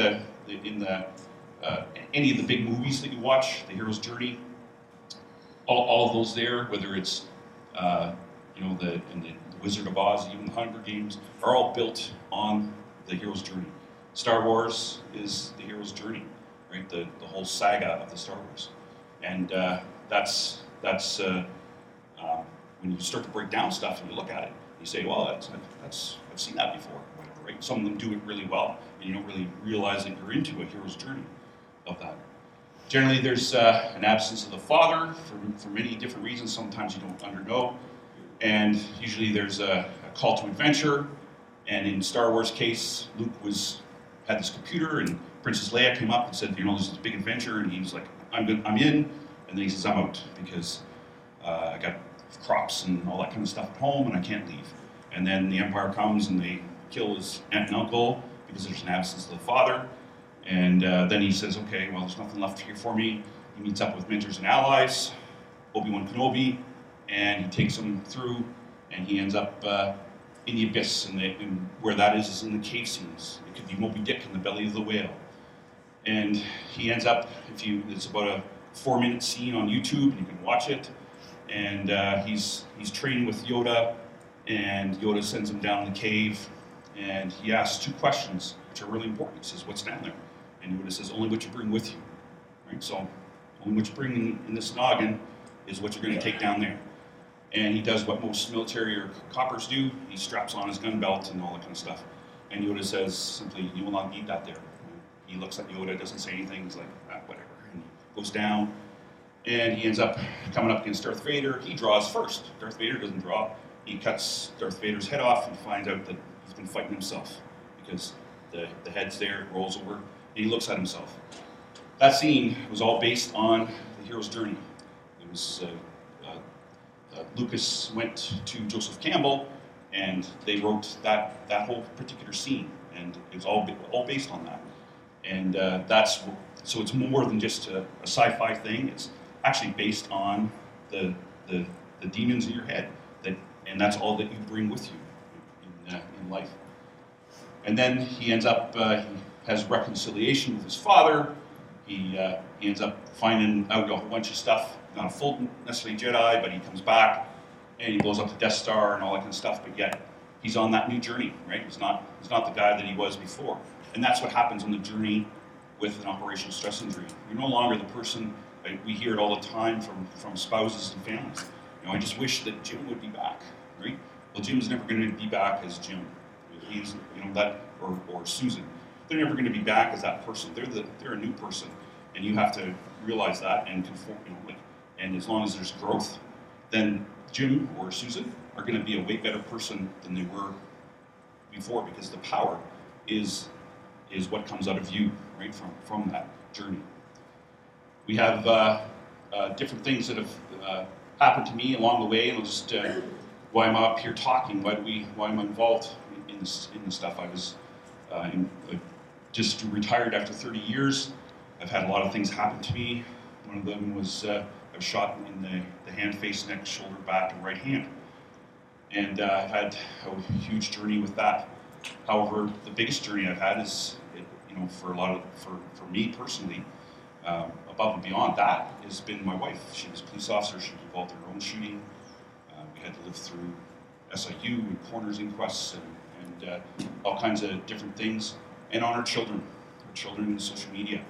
any of the big movies that you watch, the hero's journey, all of those there, whether it's the Wizard of Oz, even the Hunger Games, are all built on the hero's journey. Star Wars is the hero's journey, right? The whole saga of the Star Wars, and that's when you start to break down stuff and you look at it, you say, well, I've seen that before, whatever, right? Some of them do it really well, and you don't really realize that you're into a hero's journey of that. Generally, there's an absence of the father for many different reasons. Sometimes you don't undergo, and usually there's a call to adventure. And in Star Wars case, Luke had this computer, and Princess Leia came up and said, you know, there's this big adventure, and he was like, I'm in, and then he says, I'm out because I got crops and all that kind of stuff at home, and I can't leave. And then the Empire comes and they kill his aunt and uncle because there's an absence of the father. And then he says, okay, well, there's nothing left here for me. He meets up with mentors and allies, Obi-Wan Kenobi, and he takes him through, and he ends up in the abyss, and where that is in the cave scenes. It could be Moby Dick in the belly of the whale. And he ends up, it's about a 4-minute scene on YouTube, and you can watch it. And he's training with Yoda, and Yoda sends him down the cave, and he asks 2 questions, which are really important. He says, what's down there? And Yoda says, only what you bring with you. Right? So, only what you bring in this noggin is what you're going to take down there. And he does what most military or coppers do. He straps on his gun belt and all that kind of stuff. And Yoda says simply, you will not need that there. He looks at Yoda, doesn't say anything, he's like, whatever. And he goes down, and he ends up coming up against Darth Vader. He draws first. Darth Vader doesn't draw. He cuts Darth Vader's head off and finds out that he's been fighting himself because the head's there, it rolls over, and he looks at himself. That scene was all based on the hero's journey. It was Lucas went to Joseph Campbell, and they wrote that whole particular scene, and it was all based on that. And so it's more than just a sci-fi thing. It's actually based on the demons in your head, and that's all that you bring with you in life. And then he ends up he has reconciliation with his father. He ends up finding out a whole bunch of stuff. Not a full necessarily Jedi, but he comes back and he blows up the Death Star and all that kind of stuff. But yet he's on that new journey, right? He's not the guy that he was before. And that's what happens on the journey with an operational stress injury. You're no longer the person. Right? We hear it all the time from spouses and families. You know, I just wish that Jim would be back, right? Well, Jim's never going to be back as Jim. He's, you know, that or Susan. They're never going to be back as that person. They're a new person, and you have to realize that and conform. You know, like, and as long as there's growth, then Jim or Susan are going to be a way better person than they were before, because the power is what comes out of you, right, from that journey. We have different things that have happened to me along the way, and I'll just why I'm up here talking. Why am I involved in this stuff? I was just retired after 30 years. I've had a lot of things happen to me. One of them was I was shot in the hand, face, neck, shoulder, back, and right hand. And I've had a huge journey with that. However, the biggest journey I've had is, you know, for me personally, above and beyond that, has been my wife. She was a police officer. She was involved in her own shooting. We had to live through SIU and coroner's inquests and all kinds of different things. And on our children in social media.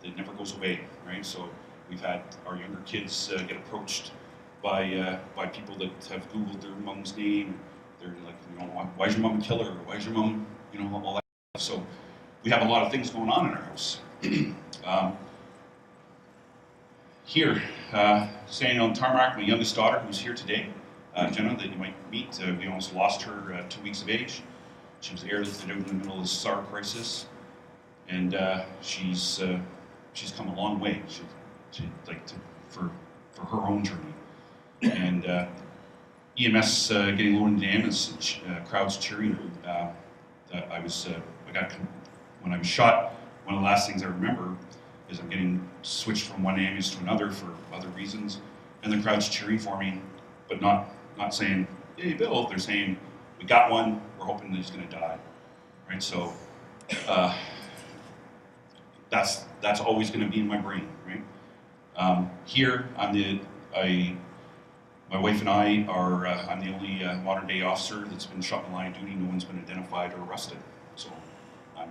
It never goes away, right? So we've had our younger kids get approached by people that have Googled their mom's name. They're like, you know, why is your mom a killer? Why is your mom, you know, all that stuff. So we have a lot of things going on in our house. Here, standing on tarmac, my youngest daughter, who's here today, Jenna, that you might meet. We almost lost her 2 weeks of age. She was airlifted out in the middle of the SAR crisis, and she's come a long way. For her own journey, and EMS getting lowered into the ambulance, crowds cheering. When I was shot, one of the last things I remember is I'm getting switched from one ambulance to another for other reasons, and the crowd's cheering for me, but not saying, "Hey, Bill." They're saying, "We got one. We're hoping that he's going to die." Right. So that's always going to be in my brain. Right. Here, my wife and I are. I'm the only modern day officer that's been shot in the line of duty. No one's been identified or arrested. So I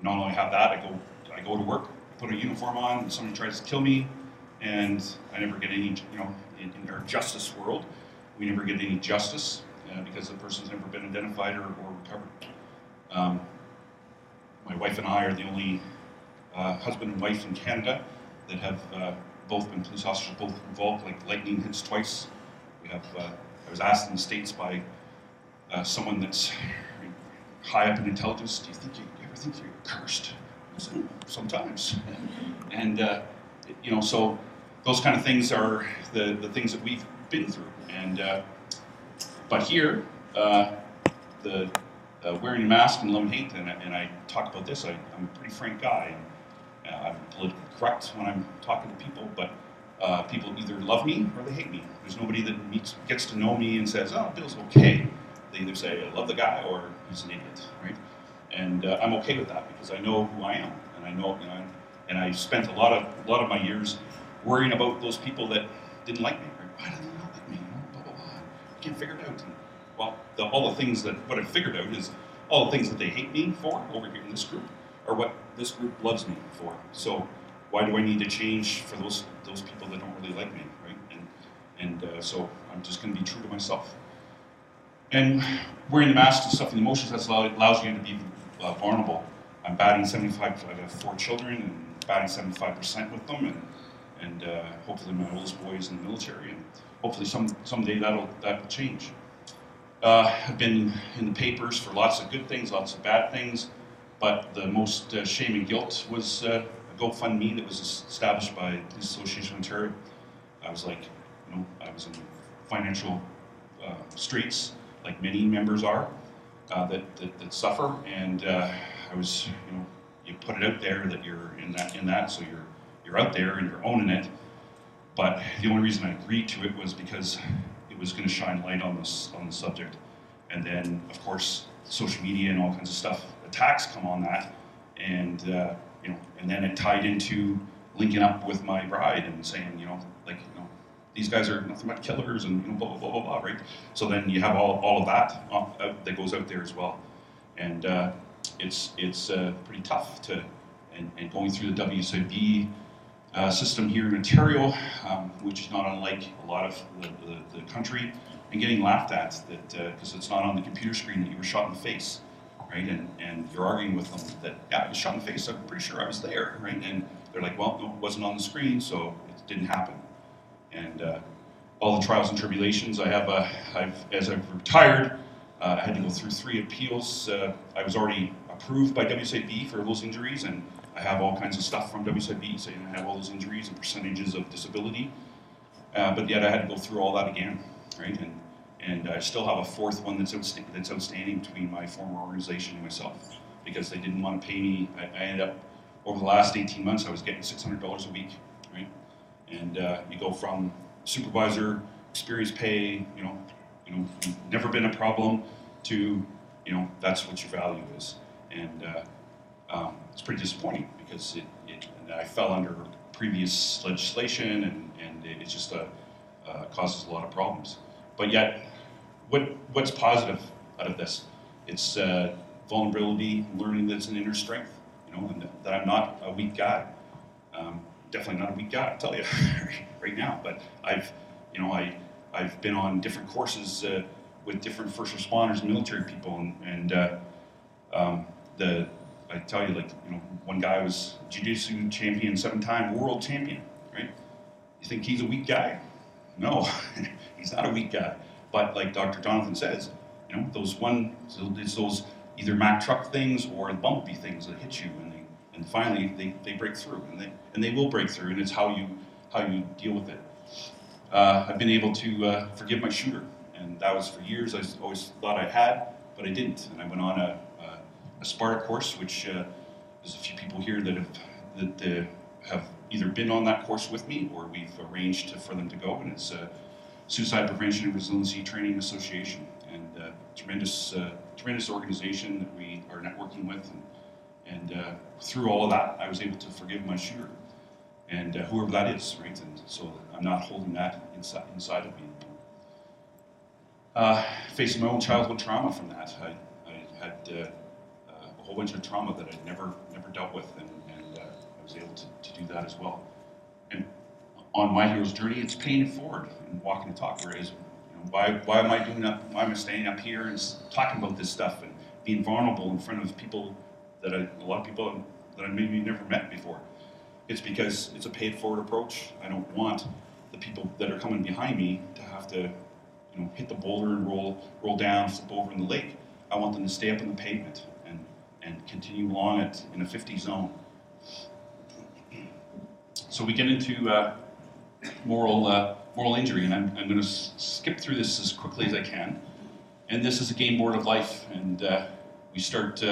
not only have that, I go to work, put a uniform on, and somebody tries to kill me, and I never get any. You know, in our justice world, we never get any justice. because the person's never been identified or recovered. My wife and I are the only husband and wife in Canada that have both been police officers, both involved, like lightning hits twice. We have, I was asked in the States by someone that's high up in intelligence, do you ever think you're cursed? I said, sometimes. And, you know, so those kind of things are the things that we've been through. And, but here, the wearing a mask and love and hate, and I talk about this, I'm a pretty frank guy. I'm politically correct when I'm talking to people, but people either love me or they hate me. There's nobody that gets to know me and says, oh, Bill's okay. They either say, I love the guy, or he's an idiot, right? And I'm okay with that because I know who I am, and I know, and I spent a lot of my years worrying about those people that didn't like me. Right? Why did they not like me? You know, blah blah blah. I can't figure it out. And, well, all the things that what I figured out is all the things that they hate me for over here in this group are what this group loves me for. So why do I need to change for those people that don't really like me, right? And so I'm just going to be true to myself. And wearing the mask and stuff, the emotions, that allows you to be vulnerable. I'm batting 75. I have 4 children and batting 75% with them, and hopefully my oldest boy is in the military, and hopefully someday that'll change. I've been in the papers for lots of good things, lots of bad things, but the most shame and guilt was a GoFundMe that was established by Police Association of Ontario. I was like, you know, I was in financial straits, like many members are, that suffer, and I was, you know, you put it out there that you're in that, so you're out there and you're owning it. But the only reason I agreed to it was because it was going to shine light on the subject, and then of course social media and all kinds of stuff, attacks come on that, and you know, and then it tied into linking up with my bride and saying, you know, like, you know, these guys are nothing but killers and, you know, blah, blah, blah, blah, blah, right? So then you have all of that that goes out there as well. And it's pretty tough and going through the WCB system here in Ontario, which is not unlike a lot of the country, and getting laughed at that because it's not on the computer screen that you were shot in the face, right? And you're arguing with them that, yeah, I was shot in the face, I'm pretty sure I was there, right? And they're like, well, no, it wasn't on the screen, so it didn't happen. And all the trials and tribulations as I've retired, I had to go through 3 appeals. I was already approved by WCB for those injuries, and I have all kinds of stuff from WCB saying I have all those injuries and percentages of disability, but yet I had to go through all that again, right? And I still have a 4th one that's outstanding between my former organization and myself, because they didn't want to pay me. I ended up, over the last 18 months, I was getting $600 a week, right? And you go from supervisor, experience pay, you know, never been a problem, to, you know, that's what your value is. And it's pretty disappointing because and I fell under previous legislation, and it just causes a lot of problems. But yet, what's positive out of this? It's vulnerability, learning that it's an inner strength, you know, and that I'm not a weak guy. Definitely not a weak guy, I'll tell you, right now. But I've been on different courses with different first responders and military people, and I tell you, like, you know, one guy was jiu-jitsu champion, 7-time world champion, right? You think he's a weak guy? No, he's not a weak guy. But like Dr. Jonathan says, you know, it's those either Mack truck things or the bumblebee things that hit you, and finally they break through, and they will break through, and it's how you deal with it. I've been able to forgive my shooter, and that was for years. I always thought I had, but I didn't, and I went on a Sparta course, which there's a few people here that have either been on that course with me, or we've arranged for them to go, and it's Suicide Prevention and Resiliency Training Association, and tremendous organization that we are networking with, and through all of that, I was able to forgive my shooter, and whoever that is, right? And so I'm not holding that inside of me anymore. Facing my own childhood trauma from that, I had a whole bunch of trauma that I'd never dealt with, and I was able to do that as well. And on my hero's journey, it's paying it forward and walking the talk. Whereas, you Why am I doing that? Why am I standing up here and talking about this stuff and being vulnerable in front of people that a lot of people that I maybe never met before? It's because it's a paid-forward approach. I don't want the people that are coming behind me to have to, hit the boulder and roll down, flip over in the lake. I want them to stay up on the pavement and continue along it in a 50 zone. So we get into moral injury, and I'm going to skip through this as quickly as I can. And this is a game board of life, and we start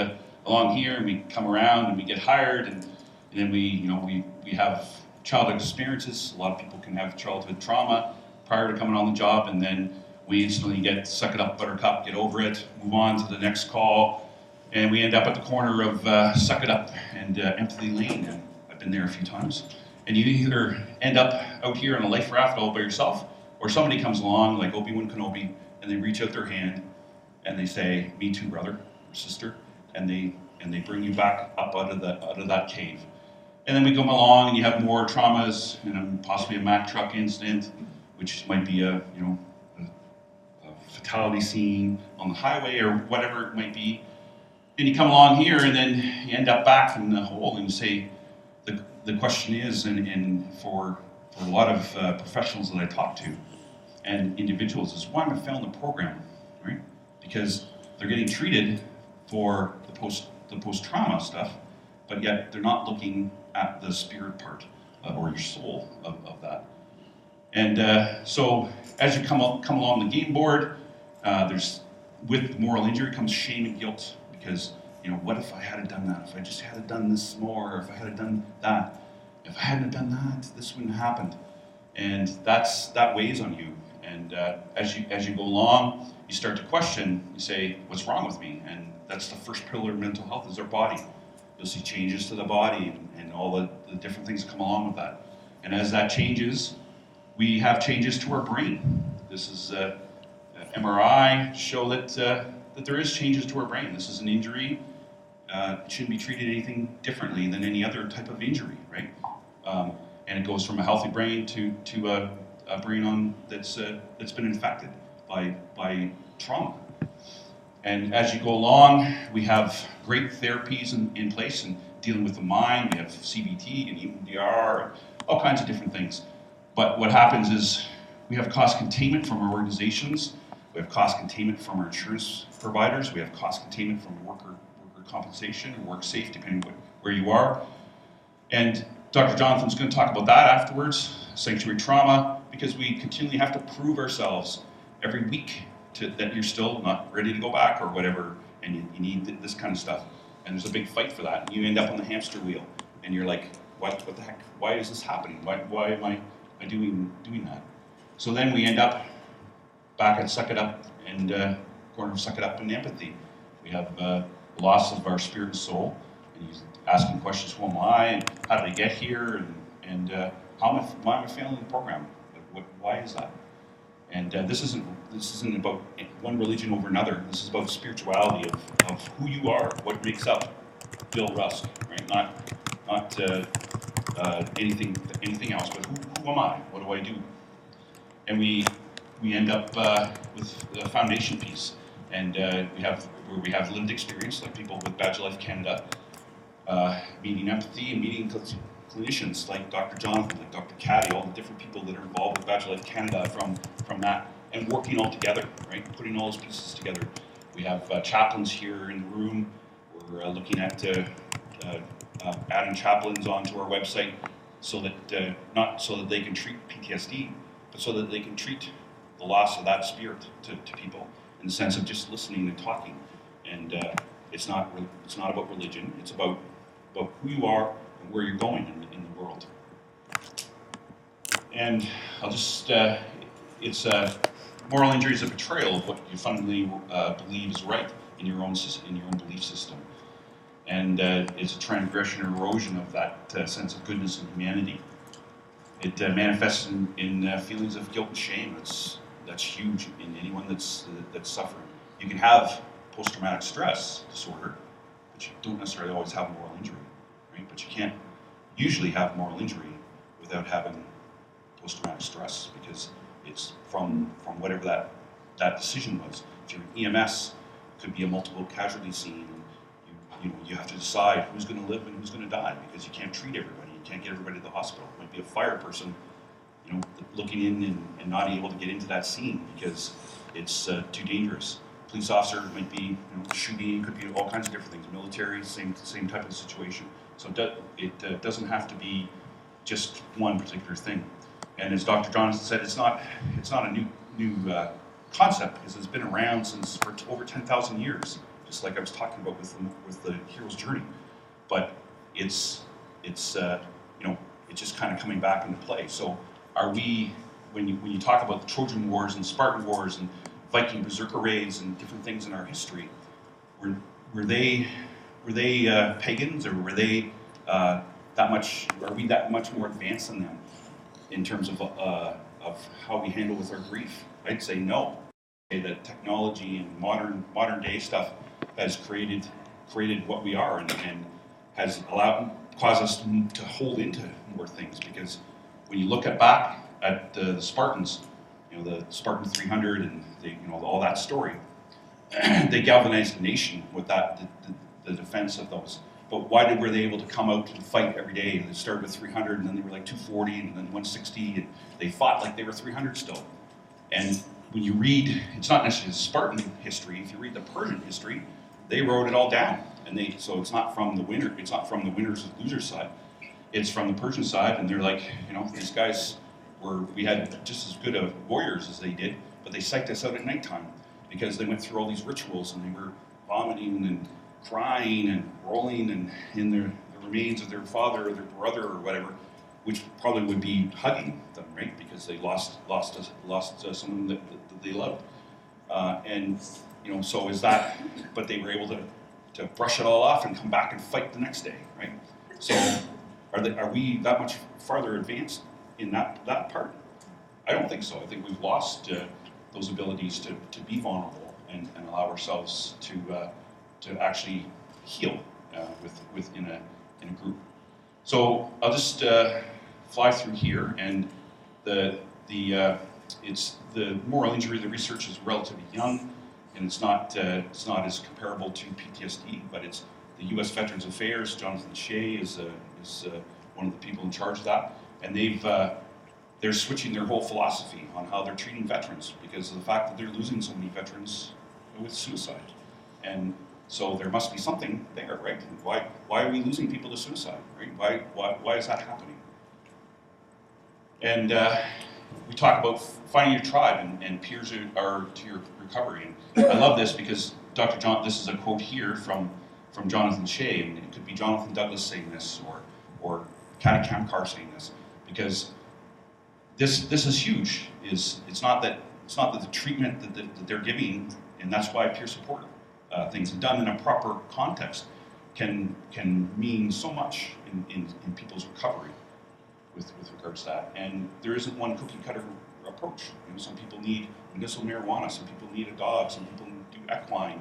along here, and we come around, and we get hired, and then we have childhood experiences. A lot of people can have childhood trauma prior to coming on the job, and then we instantly get suck it up, buttercup, get over it, move on to the next call, and we end up at the corner of suck it up and empathy lane, and I've been there a few times. And you either end up out here on a life raft all by yourself, or somebody comes along like Obi-Wan Kenobi, and they reach out their hand, and they say, "Me too, brother or sister," and they bring you back up out of that cave. And then we come along, and you have more traumas, and possibly a Mack truck incident, which might be a fatality scene on the highway or whatever it might be. And you come along here, and then you end up back in the hole, and you say, the question is, and for a lot of professionals that I talk to and individuals, is why am I failing the program, right? Because they're getting treated for the post-trauma stuff, but yet they're not looking at the spirit part or your soul of that. And so as you come along the game board, there's, with moral injury comes shame and guilt, because what if I had done that? If I just had done this more, or if I had done that, if I hadn't done that, this wouldn't have happened. And that weighs on you. And as you go along, you start to question. You say, "What's wrong with me?" And that's the first pillar of mental health, is our body. You'll see changes to the body and all the different things that come along with that. And as that changes, we have changes to our brain. This is MRI show that there is changes to our brain. This is an injury. It shouldn't be treated anything differently than any other type of injury, right? And it goes from a healthy brain to a brain that's been infected by trauma. And as you go along, we have great therapies in place and dealing with the mind. We have CBT and EMDR, all kinds of different things. But what happens is we have cost containment from our organizations. We have cost containment from our insurance providers. We have cost containment from worker compensation and work safe, depending where you are. And Dr. Jonathan's going to talk about that afterwards, sanctuary trauma, because we continually have to prove ourselves every week that you're still not ready to go back or whatever, and you need this kind of stuff. And there's a big fight for that. And you end up on the hamster wheel, and you're like, what the heck? Why is this happening? Why am I doing that? So then we end up back at Suck It Up and corner of Suck It Up and Empathy. We have the loss of our spirit and soul, and he's asking questions: who am I, and how did I get here, and why am I failing the program? Why is that? And this isn't about one religion over another. This is about spirituality of who you are, what makes up Bill Rusk, right? Not anything else, but who am I? What do I do? And we end up with the foundation piece, and we have lived experience, like people with Badge of Life Canada, meeting empathy and meeting clinicians like Dr. Jonathan, like Dr. Caddy, all the different people that are involved with Badge of Life Canada from that, and working all together, right? Putting all those pieces together. We have chaplains here in the room. We're looking at adding chaplains onto our website, so that not so that they can treat PTSD, but so that they can treat the loss of that spirit to people, in the sense of just listening and talking. And it's not about religion. It's about who you are and where you're going in the world. And I'll just it's moral injury is a betrayal of what you fundamentally believe is right in your own belief system, and it's a transgression or erosion of that sense of goodness and humanity. It manifests in feelings of guilt and shame. That's huge in anyone that's suffering. You can have post-traumatic stress disorder, but you don't necessarily always have moral injury, right? But you can't usually have moral injury without having post-traumatic stress, because it's from whatever that decision was. If you're EMS, it could be a multiple casualty scene. And you have to decide who's going to live and who's going to die, because you can't treat everybody. You can't get everybody to the hospital. It might be a fire person, looking in and not able to get into that scene because it's too dangerous. Police officer might be shooting, could be all kinds of different things. Military, same type of situation. So it doesn't have to be just one particular thing. And as Dr. Jonathan said, it's not a new concept, because it's been around for over 10,000 years, just like I was talking about with the hero's journey. But it's just kind of coming back into play. So are we, when you talk about the Trojan Wars and Spartan Wars and Viking berserker raids and different things in our history, were they pagans, or were they are we that much more advanced than them in terms of how we handle with our grief? I'd say no. That technology and modern day stuff has created what we are, and has caused us to hold into more things. Because when you look back at the Spartans, the Spartan 300 and all that story, they galvanized the nation with the defense of those. But why were they able to come out and fight every day? They started with 300, and then they were like 240, and then 160, and they fought like they were 300 still. And when you read, it's not necessarily the Spartan history. If you read the Persian history, they wrote it all down, so it's not from the winner. It's not from the winners and losers side. It's from the Persian side, and they're like, these guys we had just as good of warriors as they did, but they psyched us out at nighttime because they went through all these rituals, and they were vomiting and crying and rolling and in the remains of their father or their brother or whatever, which probably would be hugging them, right? Because they lost someone that they loved, so is that? But they were able to brush it all off and come back and fight the next day, right? So are we that much farther advanced in that part? I don't think so. I think we've lost those abilities to be vulnerable and allow ourselves to actually heal within a group. So I'll just fly through here, and it's the moral injury. The research is relatively young, and it's not as comparable to PTSD, but it's the U.S. Veterans Affairs. Jonathan Shea is one of the people in charge of that, and they're switching their whole philosophy on how they're treating veterans because of the fact that they're losing so many veterans with suicide. And so there must be something there, right? Why are we losing people to suicide, right? Why is that happening? And we talk about finding your tribe and peers are to your recovery. And I love this because this is a quote here from Jonathan Shea, and it could be Jonathan Douglas saying this or Kata Kamkar saying this, because this is huge. It's not that the treatment that they're giving, and that's why peer support things done in a proper context can mean so much in people's recovery with regards to that. And there isn't one cookie cutter approach. Some people need medicinal marijuana, some people need a dog, some people do equine.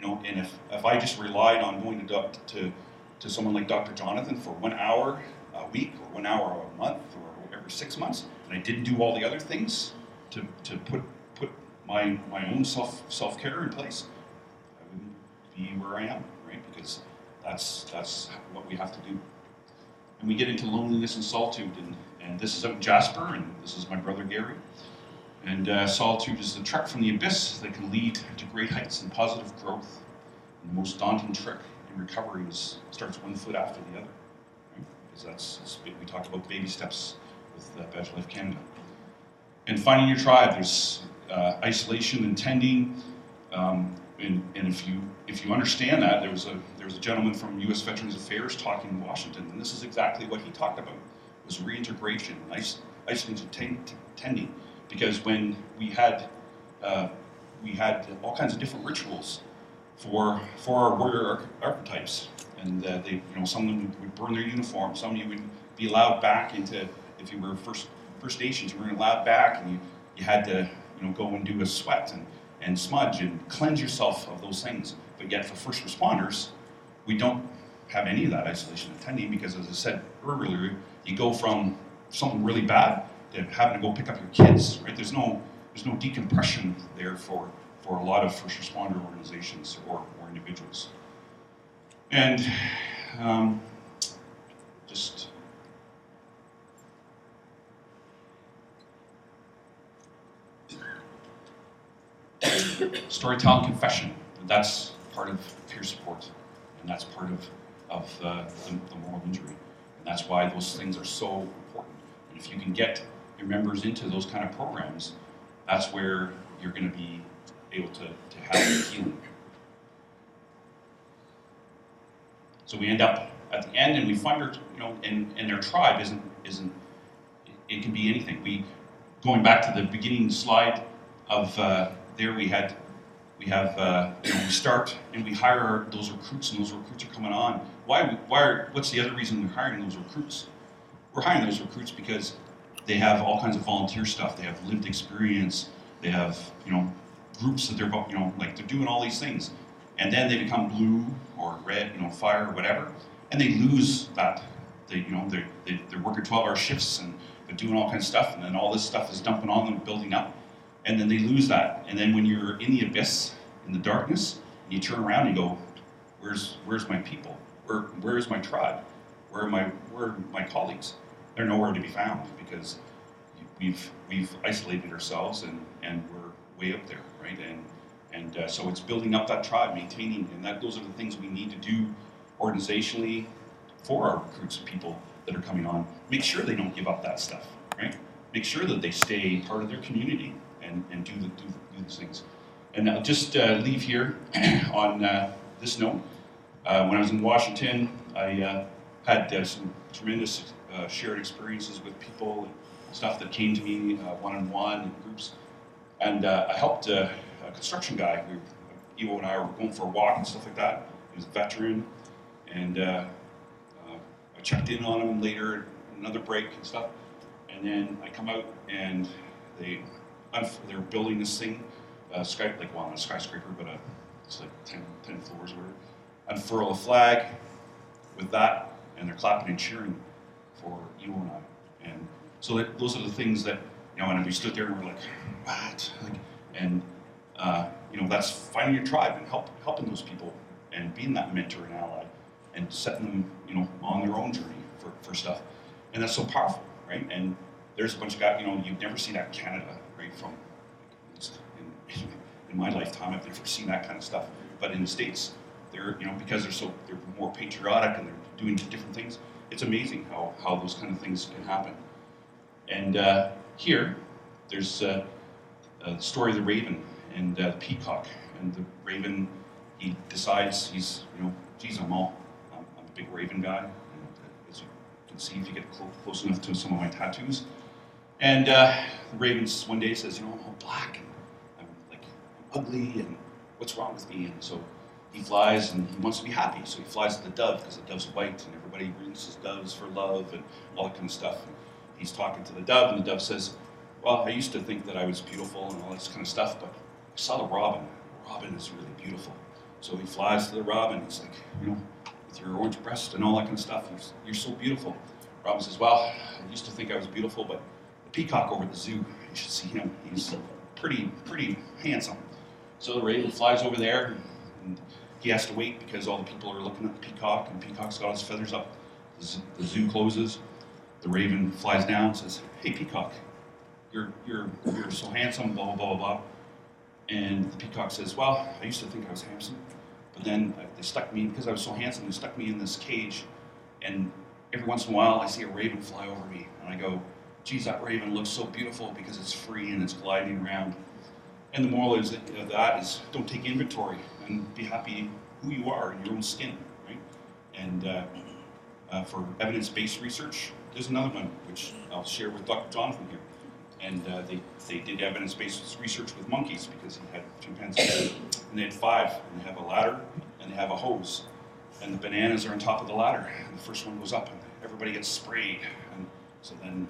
And if I just relied on going to someone like Dr. Jonathan for 1 hour a week or 1 hour a month or every 6 months, and I didn't do all the other things to put my own self-care in place, I wouldn't be where I am, right? Because that's what we have to do. And we get into loneliness and solitude, and this is out in Jasper, and this is my brother Gary. And solitude is the trek from the abyss that can lead to great heights and positive growth. And the most daunting trick in recovery starts 1 foot after the other, right? Because we talk about baby steps with Badge Life Canada. And finding your tribe, there's isolation and tending. And if you understand that, there was a gentleman from U.S. Veterans Affairs talking in Washington, and this is exactly what he talked about, was reintegration, isolation and tending. Because when we had all kinds of different rituals for our warrior archetypes, and some of them would burn their uniform, some of you would be allowed back into, if you were First Nations, you were allowed back, and you had to go and do a sweat and smudge and cleanse yourself of those things. But yet for first responders, we don't have any of that isolation and tending, because as I said earlier, you go from something really bad to having to go pick up your kids, right? There's no there's no decompression there for a lot of first responder organizations or individuals. And just storytelling confession, that's part of peer support, and that's part of the moral injury. And that's why those things are so important. And if you can get your members into those kind of programs, that's where you're going to be able to have healing. So we end up at the end, and we find our, and their tribe isn't. It can be anything. Going back to the beginning slide of there, we start and we hire those recruits, and those recruits are coming on. What's the other reason we're hiring those recruits? We're hiring those recruits because they have all kinds of volunteer stuff. They have lived experience. They have, groups that they're, like they're doing all these things. And then they become blue or red, fire or whatever, and they lose that. They're working 12-hour shifts and they're doing all kinds of stuff, and then all this stuff is dumping on them, building up, and then they lose that. And then when you're in the abyss, in the darkness, and you turn around and you go, where's my people? Where's my tribe? Where are my colleagues? They're nowhere to be found because we've isolated ourselves and we're way up there, right? And so it's building up that tribe, maintaining, and those are the things we need to do organizationally for our recruits, people that are coming on. Make sure they don't give up that stuff, right? Make sure that they stay part of their community and do these things. And I'll just leave here on this note. When I was in Washington, I had some tremendous shared experiences with people and stuff that came to me one-on-one in groups. And I helped a construction guy. Iwo and I were going for a walk and stuff like that. He was a veteran, and I checked in on him later, another break and stuff. And then I come out and they're building this thing, not a skyscraper, but it's like 10 floors or whatever. Unfurl a flag with that, and they're clapping and cheering for Iwo and I. And so those are the things that, and we stood there and we're like, what? That's finding your tribe and helping those people and being that mentor and ally and setting them, on their own journey for stuff. And that's so powerful, right? And there's a bunch of guys, you'd never see that in Canada, right? In my lifetime, I've never seen that kind of stuff. But in the States, they're, because they're more patriotic and they're doing different things. It's amazing how those kind of things can happen. And here, there's the story of the raven and the peacock. And the raven, he decides he's, geez, I'm a big raven guy. And as you can see, if you get close enough to some of my tattoos. And the raven one day says, I'm all black and I'm ugly, and what's wrong with me? And so he flies and he wants to be happy. So he flies to the dove because the dove's white and everybody releases doves for love and all that kind of stuff. And he's talking to the dove, and the dove says, well, I used to think that I was beautiful and all this kind of stuff, but I saw the robin. The robin is really beautiful. So he flies to the robin. He's like, with your orange breast and all that kind of stuff, you're so beautiful. Robin says, well, I used to think I was beautiful, but the peacock over at the zoo, you should see him. He's pretty handsome. So the raven flies over there, and he has to wait because all the people are looking at the peacock, and the peacock's got his feathers up. The zoo closes. The raven flies down and says, hey, peacock, you're so handsome, blah, blah, blah, blah. And the peacock says, well, I used to think I was handsome, but then they stuck me, because I was so handsome, they stuck me in this cage, and every once in a while I see a raven fly over me, and I go, geez, that raven looks so beautiful because it's free and it's gliding around. And the moral is that is don't take inventory and be happy who you are in your own skin, right? And for evidence-based research, there's another one which I'll share with Dr. Jonathan here. And they did evidence-based research with monkeys because he had chimpanzees, and they had 5, and they have a ladder and they have a hose, and the bananas are on top of the ladder, and the first one goes up, and everybody gets sprayed, and so then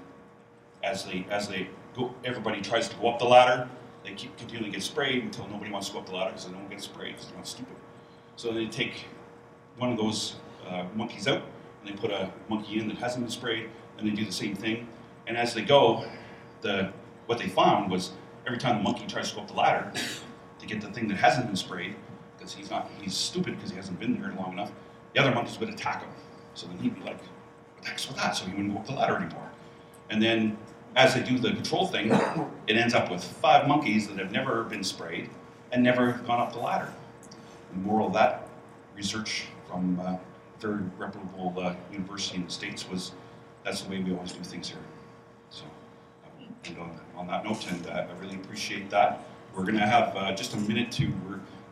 as they go, everybody tries to go up the ladder. They continually get sprayed until nobody wants to go up the ladder because they don't get sprayed because they're not stupid. So they take one of those monkeys out, and they put a monkey in that hasn't been sprayed, and they do the same thing. And as they go, what they found was every time the monkey tries to go up the ladder to get the thing that hasn't been sprayed, because he's stupid because he hasn't been there long enough, the other monkeys would attack him. So then he'd be like, what the heck's with that? So he wouldn't go up the ladder anymore. And then as they do the control thing, it ends up with 5 monkeys that have never been sprayed and never gone up the ladder. The moral of that research from a very reputable university in the States was that's the way we always do things here. So and on that note, and I really appreciate that. We're going to have just a minute to,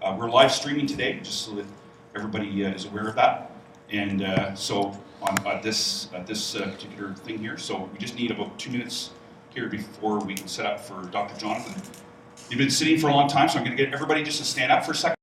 we're live streaming today, just so that everybody is aware of that. And so on this particular thing here, so we just need about 2 minutes here before we can set up for Dr. Jonathan. You've been sitting for a long time, so I'm going to get everybody just to stand up for a second.